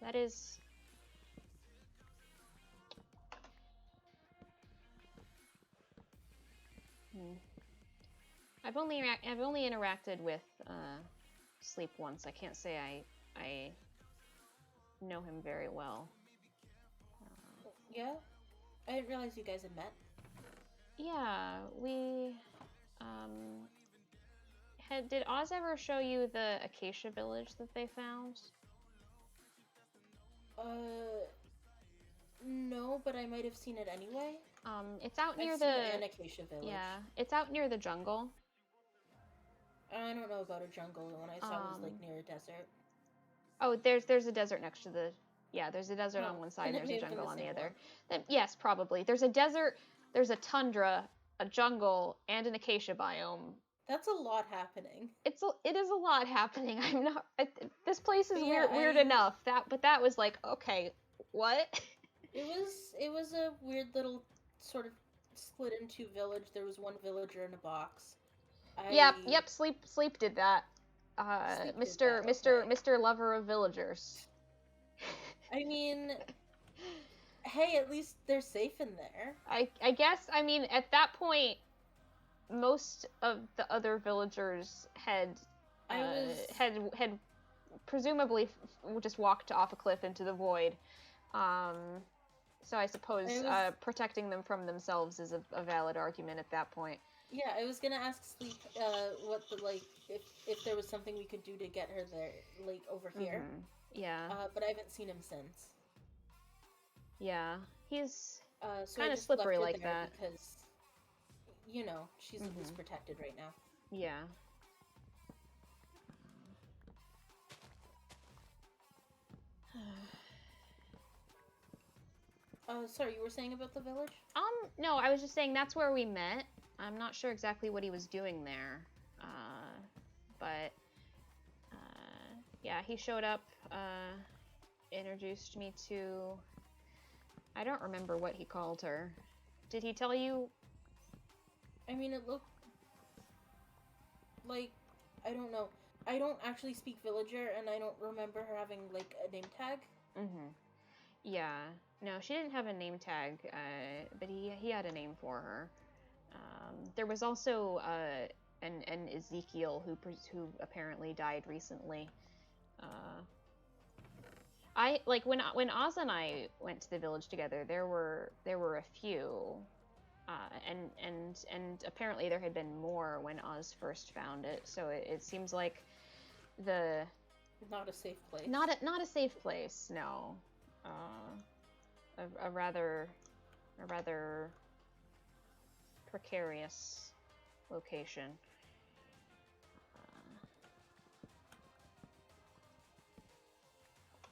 That is... I've only interacted with Sleep once. I can't say I know him very well. Yeah? I didn't realize you guys had met. Yeah, we did Oz ever show you the acacia village that they found? No, but I might have seen it anyway. It's out near an acacia village. Yeah, it's out near the jungle. I don't know about a jungle. The one I saw was like near a desert. Oh, there's a desert next to the... Yeah, there's a desert on one side, and there's a jungle on the other. Then, yes, probably. There's a desert, there's a tundra, a jungle, and an acacia biome. That's a lot happening. It is a lot happening. I'm not... this place is weird enough. But that was like, okay, what? It was a weird little sort of split into village. There was one villager in a box. Yep. Sleep did that. Mr. Lover of Villagers. I mean, hey, at least they're safe in there. I guess. I mean, at that point, most of the other villagers had presumably just walked off a cliff into the void. So I suppose protecting them from themselves is a valid argument at that point. Yeah, I was gonna ask Sleep what if there was something we could do to get her there, like over here. Yeah. But I haven't seen him since. Yeah, he's so kind of slippery like that because, you know, she's at least protected right now. Yeah. Sorry, you were saying about the village? No, I was just saying that's where we met. I'm not sure exactly what he was doing there. But yeah, he showed up, introduced me to... I don't remember what he called her. Did he tell you? I mean, it looked like... I don't know. I don't actually speak villager, and I don't remember her having, like, a name tag. Yeah. No, she didn't have a name tag, but he had a name for her. There was also an Ezekiel who apparently died recently. When Oz and I went to the village together, there were a few, and apparently there had been more when Oz first found it. So it seems like not a safe place. Not a safe place. No. A rather precarious location.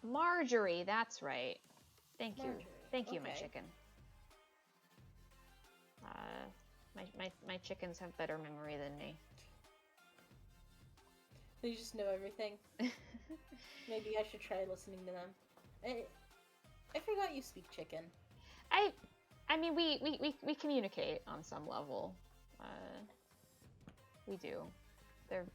Marjorie, that's right. Thank you. Marjorie, Thank you, my okay. chicken. My chickens have better memory than me. They just know everything. Maybe I should try listening to them. I forgot you speak chicken. I mean, we communicate on some level. We do. They're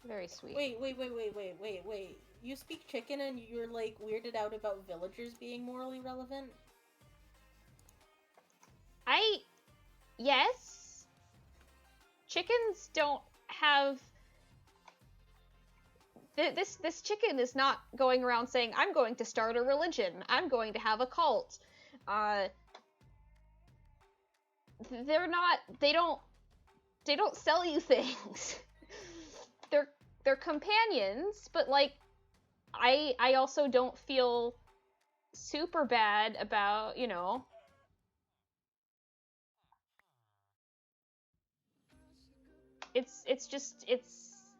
very sweet. Wait. You speak chicken and you're, like, weirded out about villagers being morally relevant? Yes. Chickens don't have... This chicken is not going around saying, I'm going to start a religion. I'm going to have a cult. They're not... They don't sell you things. They're companions, but, like, I also don't feel super bad about, you know...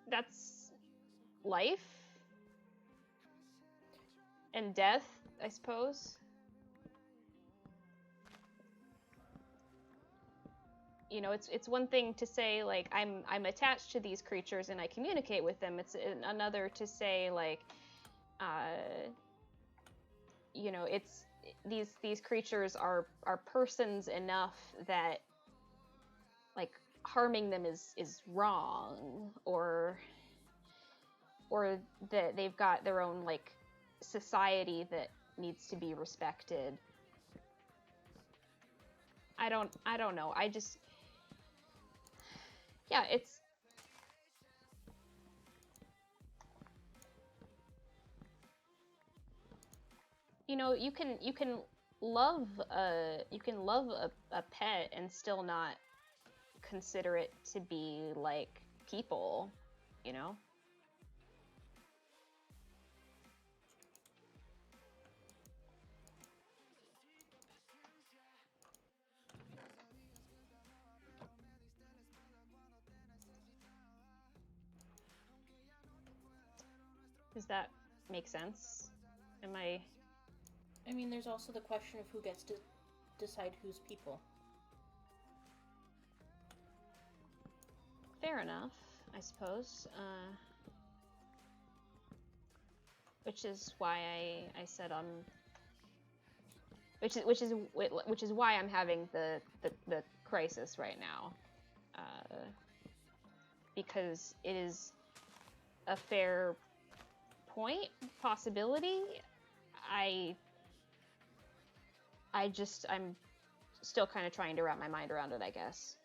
That's life and death, I suppose. You know, it's one thing to say, like, I'm attached to these creatures and I communicate with them. It's another to say, like, you know, it's these creatures are persons enough that, like, harming them is wrong, or that they've got their own, like, society that needs to be respected. I don't know. I just... Yeah, it's... You know, you can love a pet and still not consider it to be, like, people, you know? Does that make sense? Am I... I mean, there's also the question of who gets to decide who's people. Fair enough, I suppose. Which is why I said which is why I'm having the crisis right now, because it is a fair point, possibility. I'm still kind of trying to wrap my mind around it, I guess.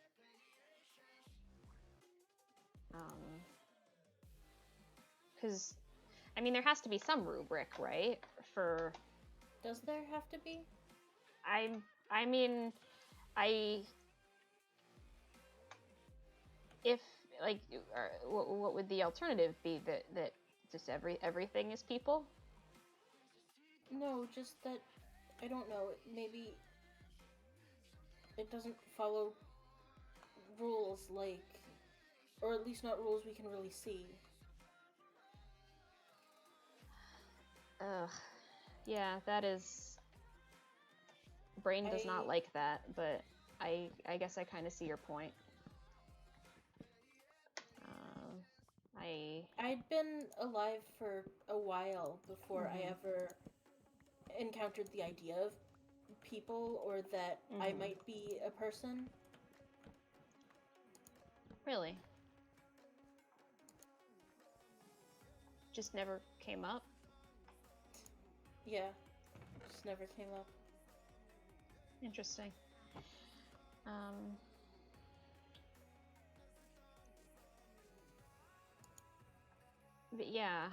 Because, I mean, there has to be some rubric, right? For... Does there have to be? I mean, if, like, what would the alternative be? That just everything is people? No, just that, I don't know, maybe it doesn't follow rules, like, or at least not rules we can really see. Ugh. Yeah, that is... Brain does not like that, but I guess I kind of see your point. I'd been alive for a while before I ever encountered the idea of people, or that I might be a person. Really? Just never came up? Yeah, just never came up. Interesting. But yeah,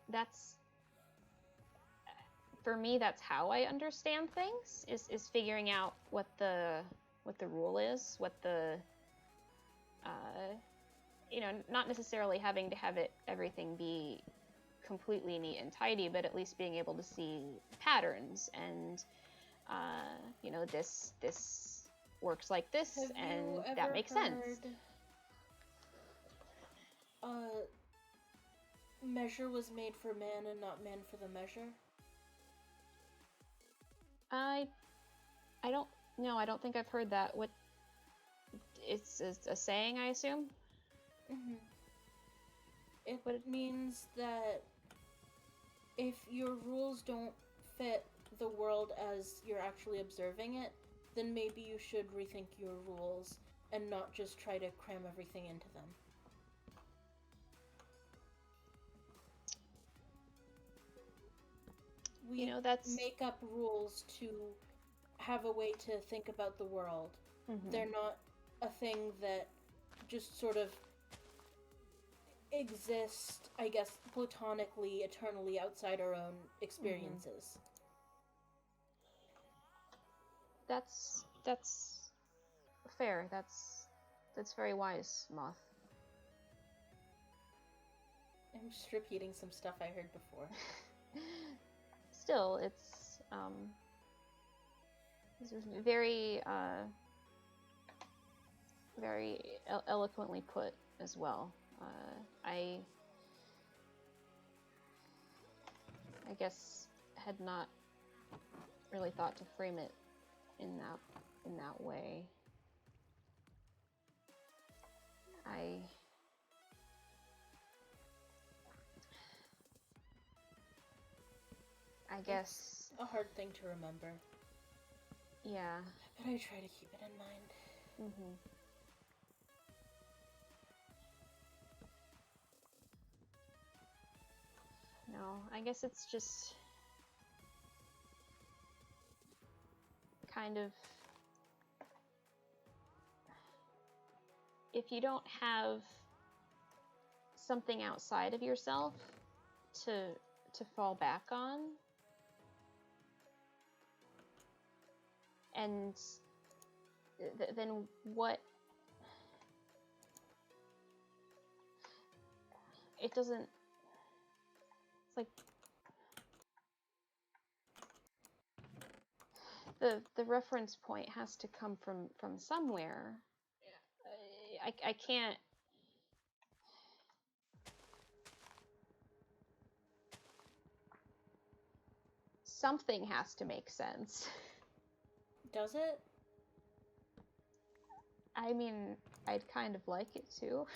that's... For me, that's how I understand things, is figuring out what the rule is, what the... you know, not necessarily having to have everything be completely neat and tidy, but at least being able to see patterns and, you know, this works like this, and that makes sense. measure was made for man and not man for the measure? I don't know. I don't think I've heard that. What? It's a saying, I assume. Mm-hmm. It What? means that if your rules don't fit the world as you're actually observing it, then maybe you should rethink your rules and not just try to cram everything into them. We That's make up rules to have a way to think about the world. Mm-hmm. They're not a thing that just sort of exist, I guess, platonically, eternally outside our own experiences. That's fair. That's very wise, Moth. I'm just repeating some stuff I heard before. Still, it's very very eloquently put as well. I guess had not really thought to frame it in that way. I guess it's a hard thing to remember. Yeah. But I try to keep it in mind. Mm-hmm. No, I guess it's just kind of, if you don't have something outside of yourself to fall back on, and then what? It doesn't. It's like the reference point has to come from somewhere. I can't. Something has to make sense. Does it? I mean, I'd kind of like it to.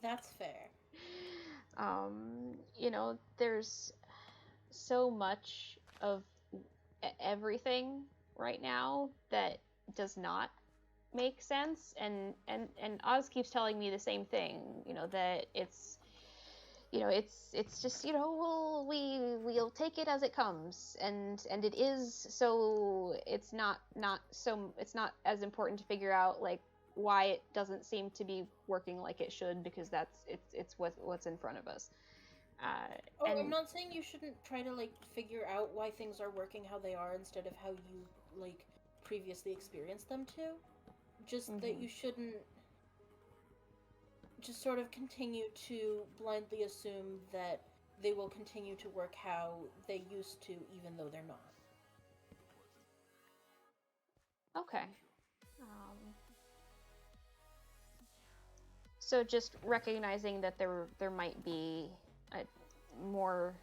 That's fair. There's so much of everything right now that does not make sense, and Oz keeps telling me the same thing, that it's just, we'll take it as it comes, and it is, so it's not as important to figure out like why it doesn't seem to be working like it should, because it's what's in front of us. I'm not saying you shouldn't try to like figure out why things are working how they are instead of how you like previously experienced them to. Just that you shouldn't just sort of continue to blindly assume that they will continue to work how they used to, even though they're not. Okay. So just recognizing that there might be more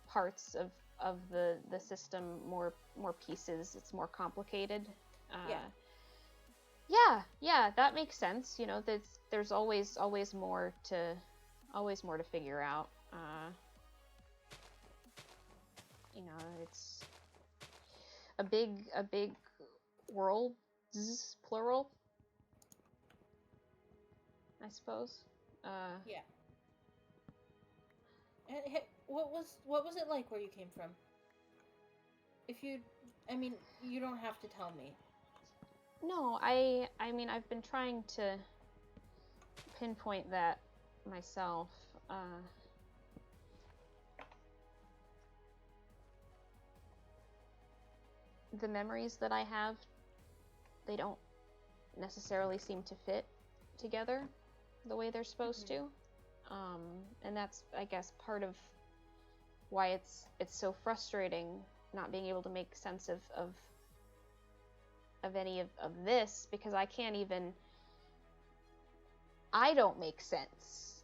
parts of the system, more pieces. It's more complicated. Yeah, that makes sense. There's always more to figure out. It's a big world, plural, I suppose. Yeah. Hey, what was it like where you came from? You don't have to tell me. No, I mean, I've been trying to pinpoint that myself. The memories that I have, they don't necessarily seem to fit together the way they're supposed to. And that's, I guess, part of why it's so frustrating not being able to make sense of any of this, because I can't even I don't make sense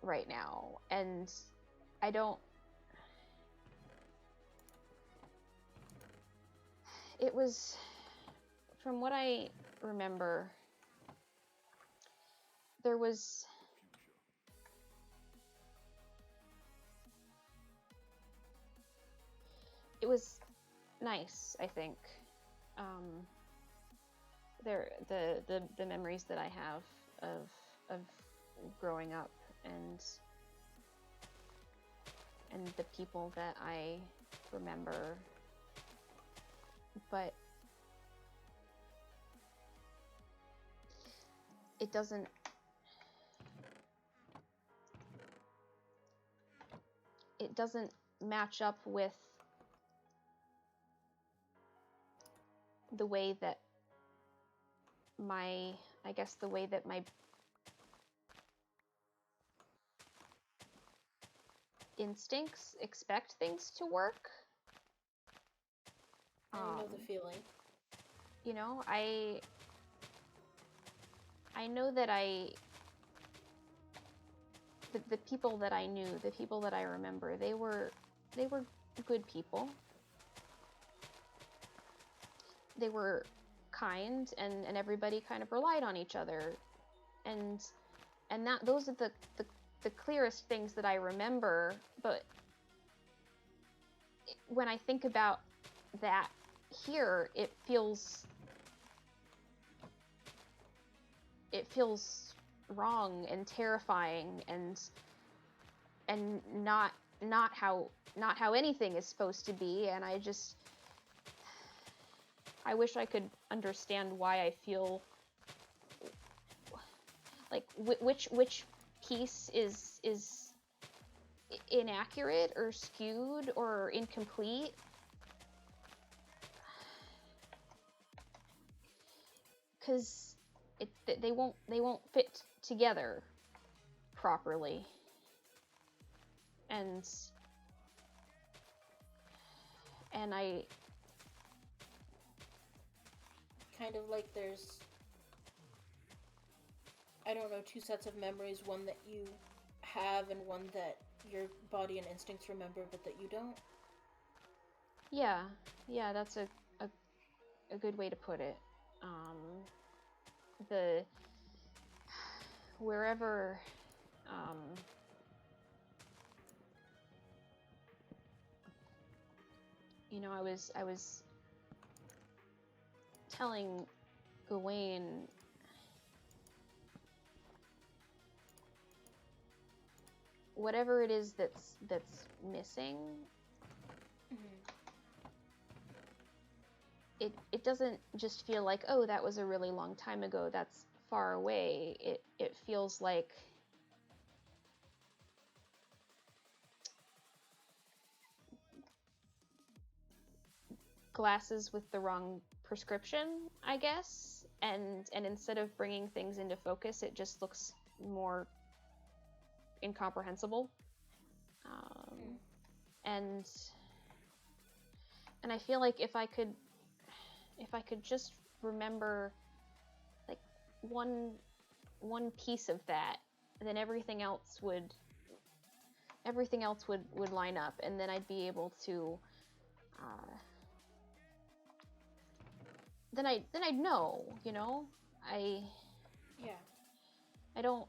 right now, and I don't. It was, from what I remember, there was it was nice, I think. The memories that I have of growing up, and the people that I remember, but it doesn't match up with the way that my instincts expect things to work. I know the feeling. You know, I know that the people that I knew, the people that I remember, they were good people. They were kind, and everybody kind of relied on each other, and that those are the clearest things that I remember. But when I think about that here, it feels wrong and terrifying, and not how anything is supposed to be. And I wish I could understand why I feel like which piece is inaccurate or skewed or incomplete. Because they won't fit together properly. And I kind of like there's, I don't know, two sets of memories, one that you have and one that your body and instincts remember but that you don't. Yeah, that's a good way to put it. Wherever you know, I was telling Gawain whatever it is that's missing. It doesn't just feel like, oh, that was a really long time ago, that's far away. It feels like glasses with the wrong prescription, I guess. And instead of bringing things into focus, it just looks more incomprehensible. And I feel like if I could just remember like one piece of that, then everything else would line up, and then I'd be able to then I'd know, you know. I don't,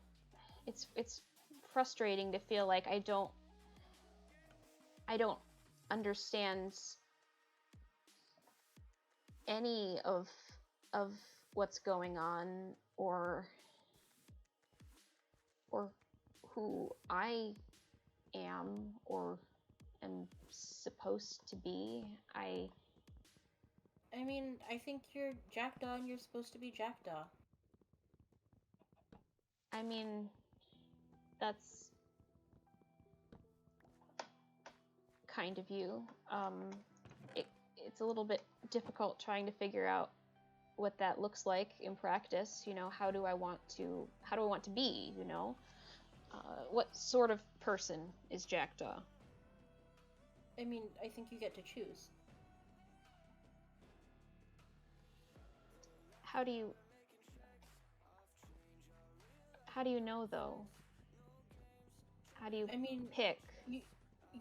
it's frustrating to feel like I don't understand any of what's going on, or who I am or am supposed to be. I mean, I think you're Jackdaw and you're supposed to be Jackdaw. I mean, that's kind of you. It's a little bit difficult trying to figure out what that looks like in practice. You know, how do I want to be, you know? What sort of person is Jackdaw? I mean, I think you get to choose. How do you how do you know though? How do you pick?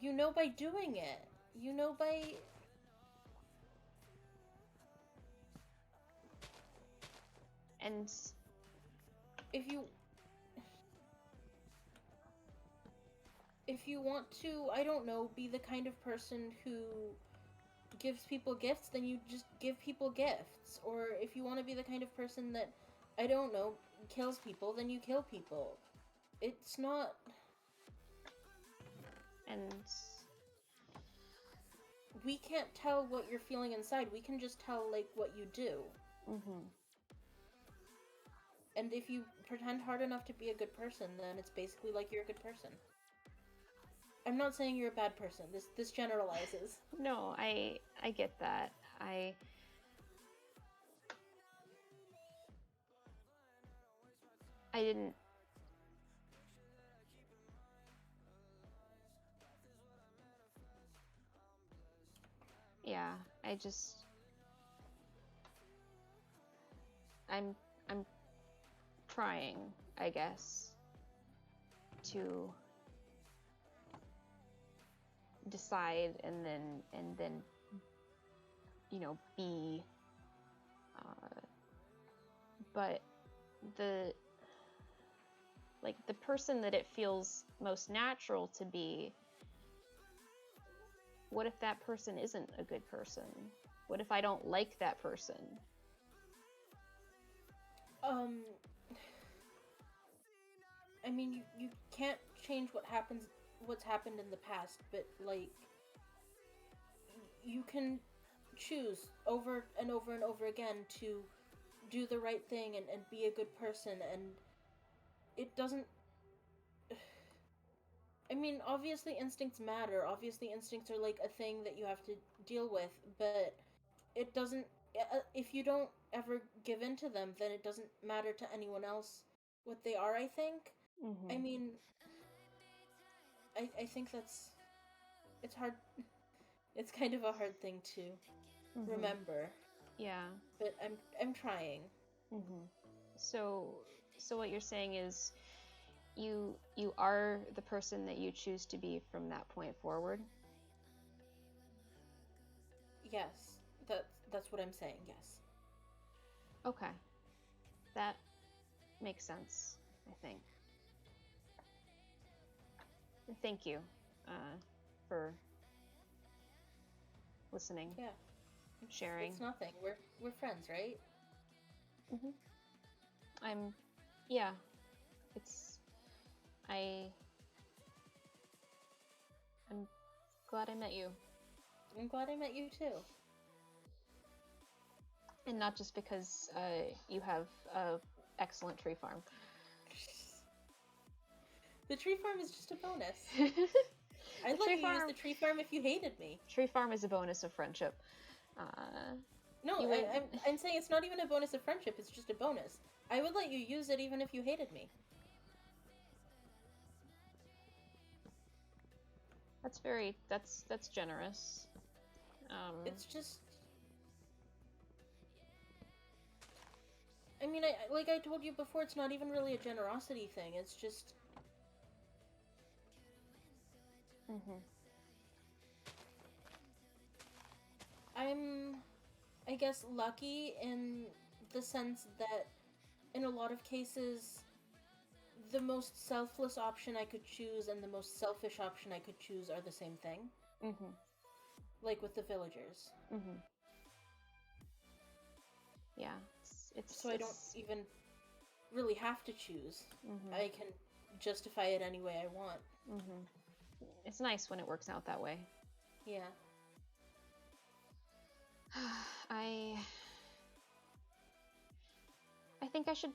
You know by doing it. You know by... And if you want to, I don't know, be the kind of person who gives people gifts, then you just give people gifts. Or if you want to be the kind of person that, I don't know, kills people, then you kill people. It's not... And we can't tell what you're feeling inside. We can just tell, like, what you do. Mm-hmm. And if you pretend hard enough to be a good person, then it's basically like you're a good person. I'm not saying you're a bad person. This generalizes. No, I get that. I didn't... Yeah, I just... I'm trying, I guess, to decide and then you know, be but the person that it feels most natural to be, what if that person isn't a good person? What if I don't like that person? I mean, you can't change what's happened in the past, but, like, you can choose over and over and over again to do the right thing and be a good person, and it doesn't... I mean, obviously instincts matter. Obviously instincts are, like, a thing that you have to deal with, but it doesn't... if you don't ever give in to them, then it doesn't matter to anyone else what they are, I think. Mm-hmm. I mean, I think that's... it's hard... it's kind of a hard thing to remember. Yeah. But I'm trying. Mm-hmm. So what you're saying is you are the person that you choose to be from that point forward? Yes. That's what I'm saying, yes. Okay. That makes sense, I think. Thank you for listening. Yeah. Sharing. It's nothing. We're friends, right? Mm-hmm. Yeah. I'm glad I met you. I'm glad I met you too. And not just because you have a excellent tree farm. The tree farm is just a bonus. I'd let you use the tree farm if you hated me. Tree farm is a bonus of friendship. No, I'm saying it's not even a bonus of friendship, it's just a bonus. I would let you use it even if you hated me. That's generous. It's just... I mean, like I told you before, it's not even really a generosity thing, it's just... I'm, I guess, lucky in the sense that in a lot of cases, the most selfless option I could choose and the most selfish option I could choose are the same thing. Like with the villagers. Yeah. So I don't even really have to choose. I can justify it any way I want. It's nice when it works out that way. Yeah. I think I should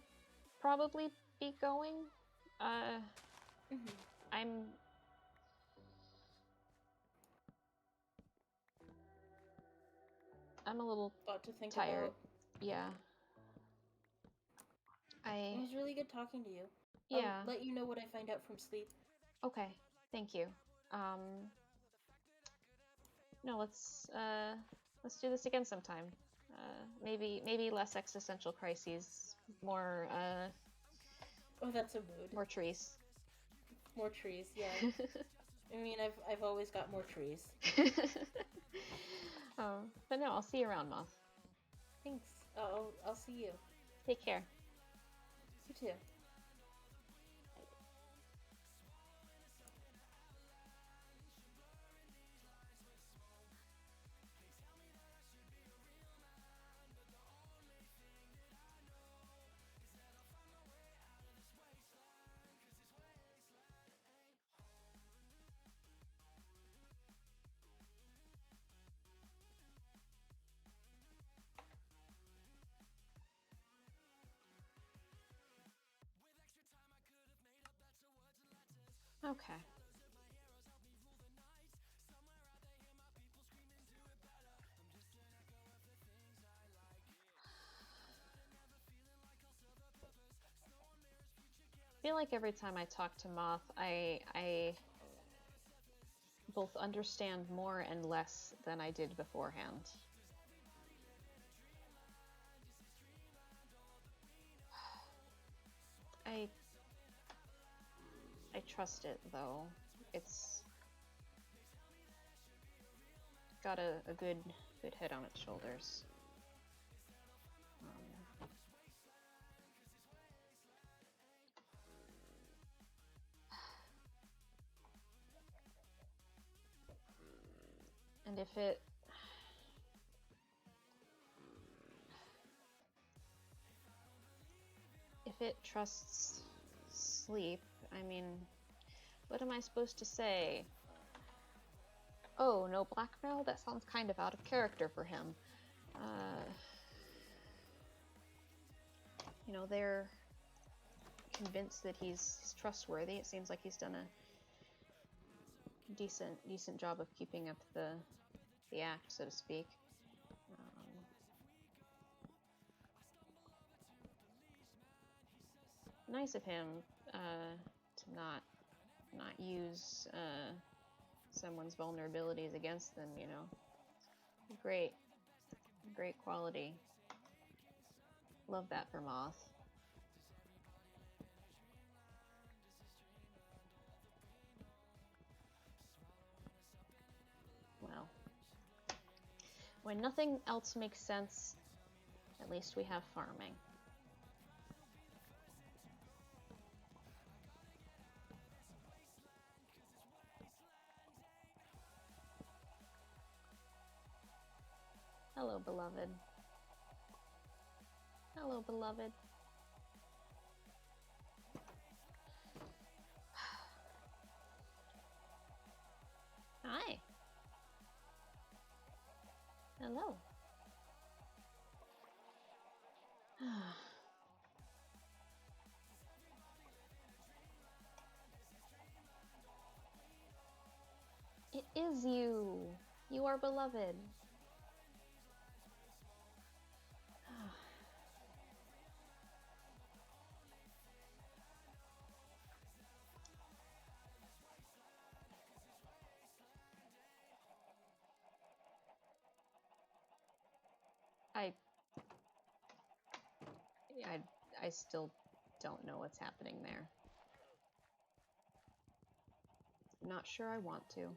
probably be going. I'm a little lot to think tired. About. Yeah. It was really good talking to you. Yeah. I'll let you know what I find out from sleep. Okay. Thank you. No, let's do this again sometime. Maybe less existential crises, more Oh, that's a mood. More trees. More trees, yeah. I mean, I've always got more trees. But no, I'll see you around, Moth. Thanks. I'll see you. Take care. You too. Okay. I feel like every time I talk to Moth, I both understand more and less than I did beforehand. I trust it, though. It's got a good head on its shoulders. And if it trusts sleep, I mean, what am I supposed to say? Oh, no blackmail? That sounds kind of out of character for him. You know, they're convinced that he's trustworthy. It seems like he's done a decent job of keeping up the act, so to speak. Nice of him to not use someone's vulnerabilities against them, you know. Great quality. Love that for Moth. Well, when nothing else makes sense, at least we have farming. Hello, beloved. Hello, beloved. Hi. Hello. It is you. You are beloved. I still don't know what's happening there. Not sure I want to.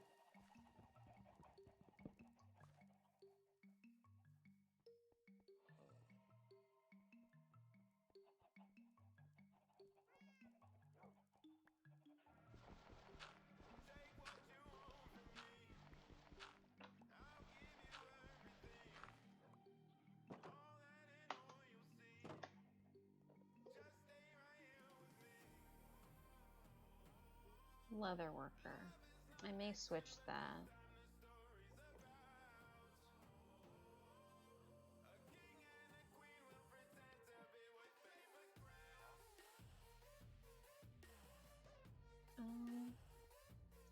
Leather worker. I may switch that.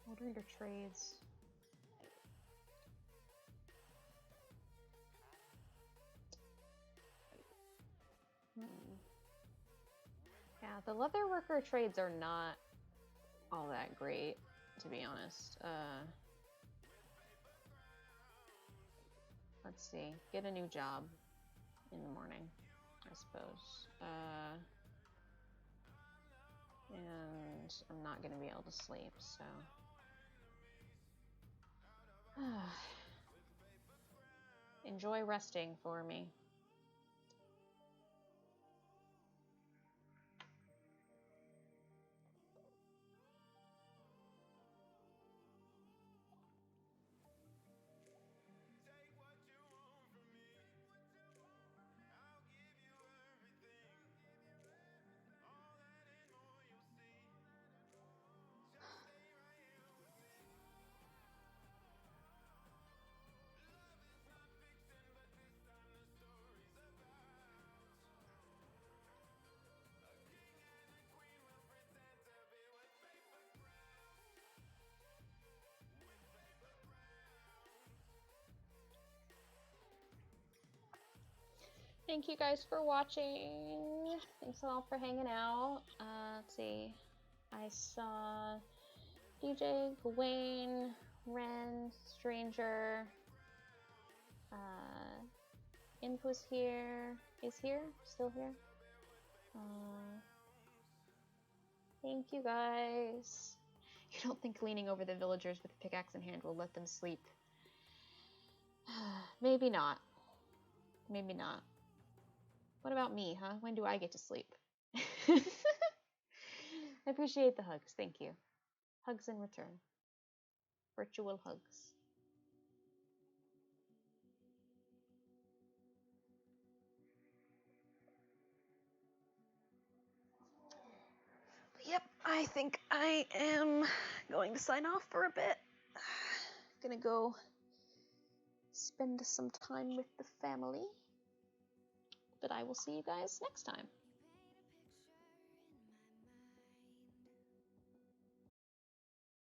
What are your trades? Yeah, the leather worker trades are not all that great, to be honest. Let's see. Get a new job in the morning, I suppose. and I'm not going to be able to sleep, so... Enjoy resting for me. Thank you guys for watching. Thanks all for hanging out. Let's see. I saw DJ, Gawain, Ren, Stranger. Imp was here. Is here? Still here? Thank you guys. You don't think leaning over the villagers with a pickaxe in hand will let them sleep? Maybe not. Maybe not. What about me, huh? When do I get to sleep? I appreciate the hugs. Thank you. Hugs in return. Virtual hugs. Yep, I think I am going to sign off for a bit. Gonna go spend some time with the family. But I will see you guys next time.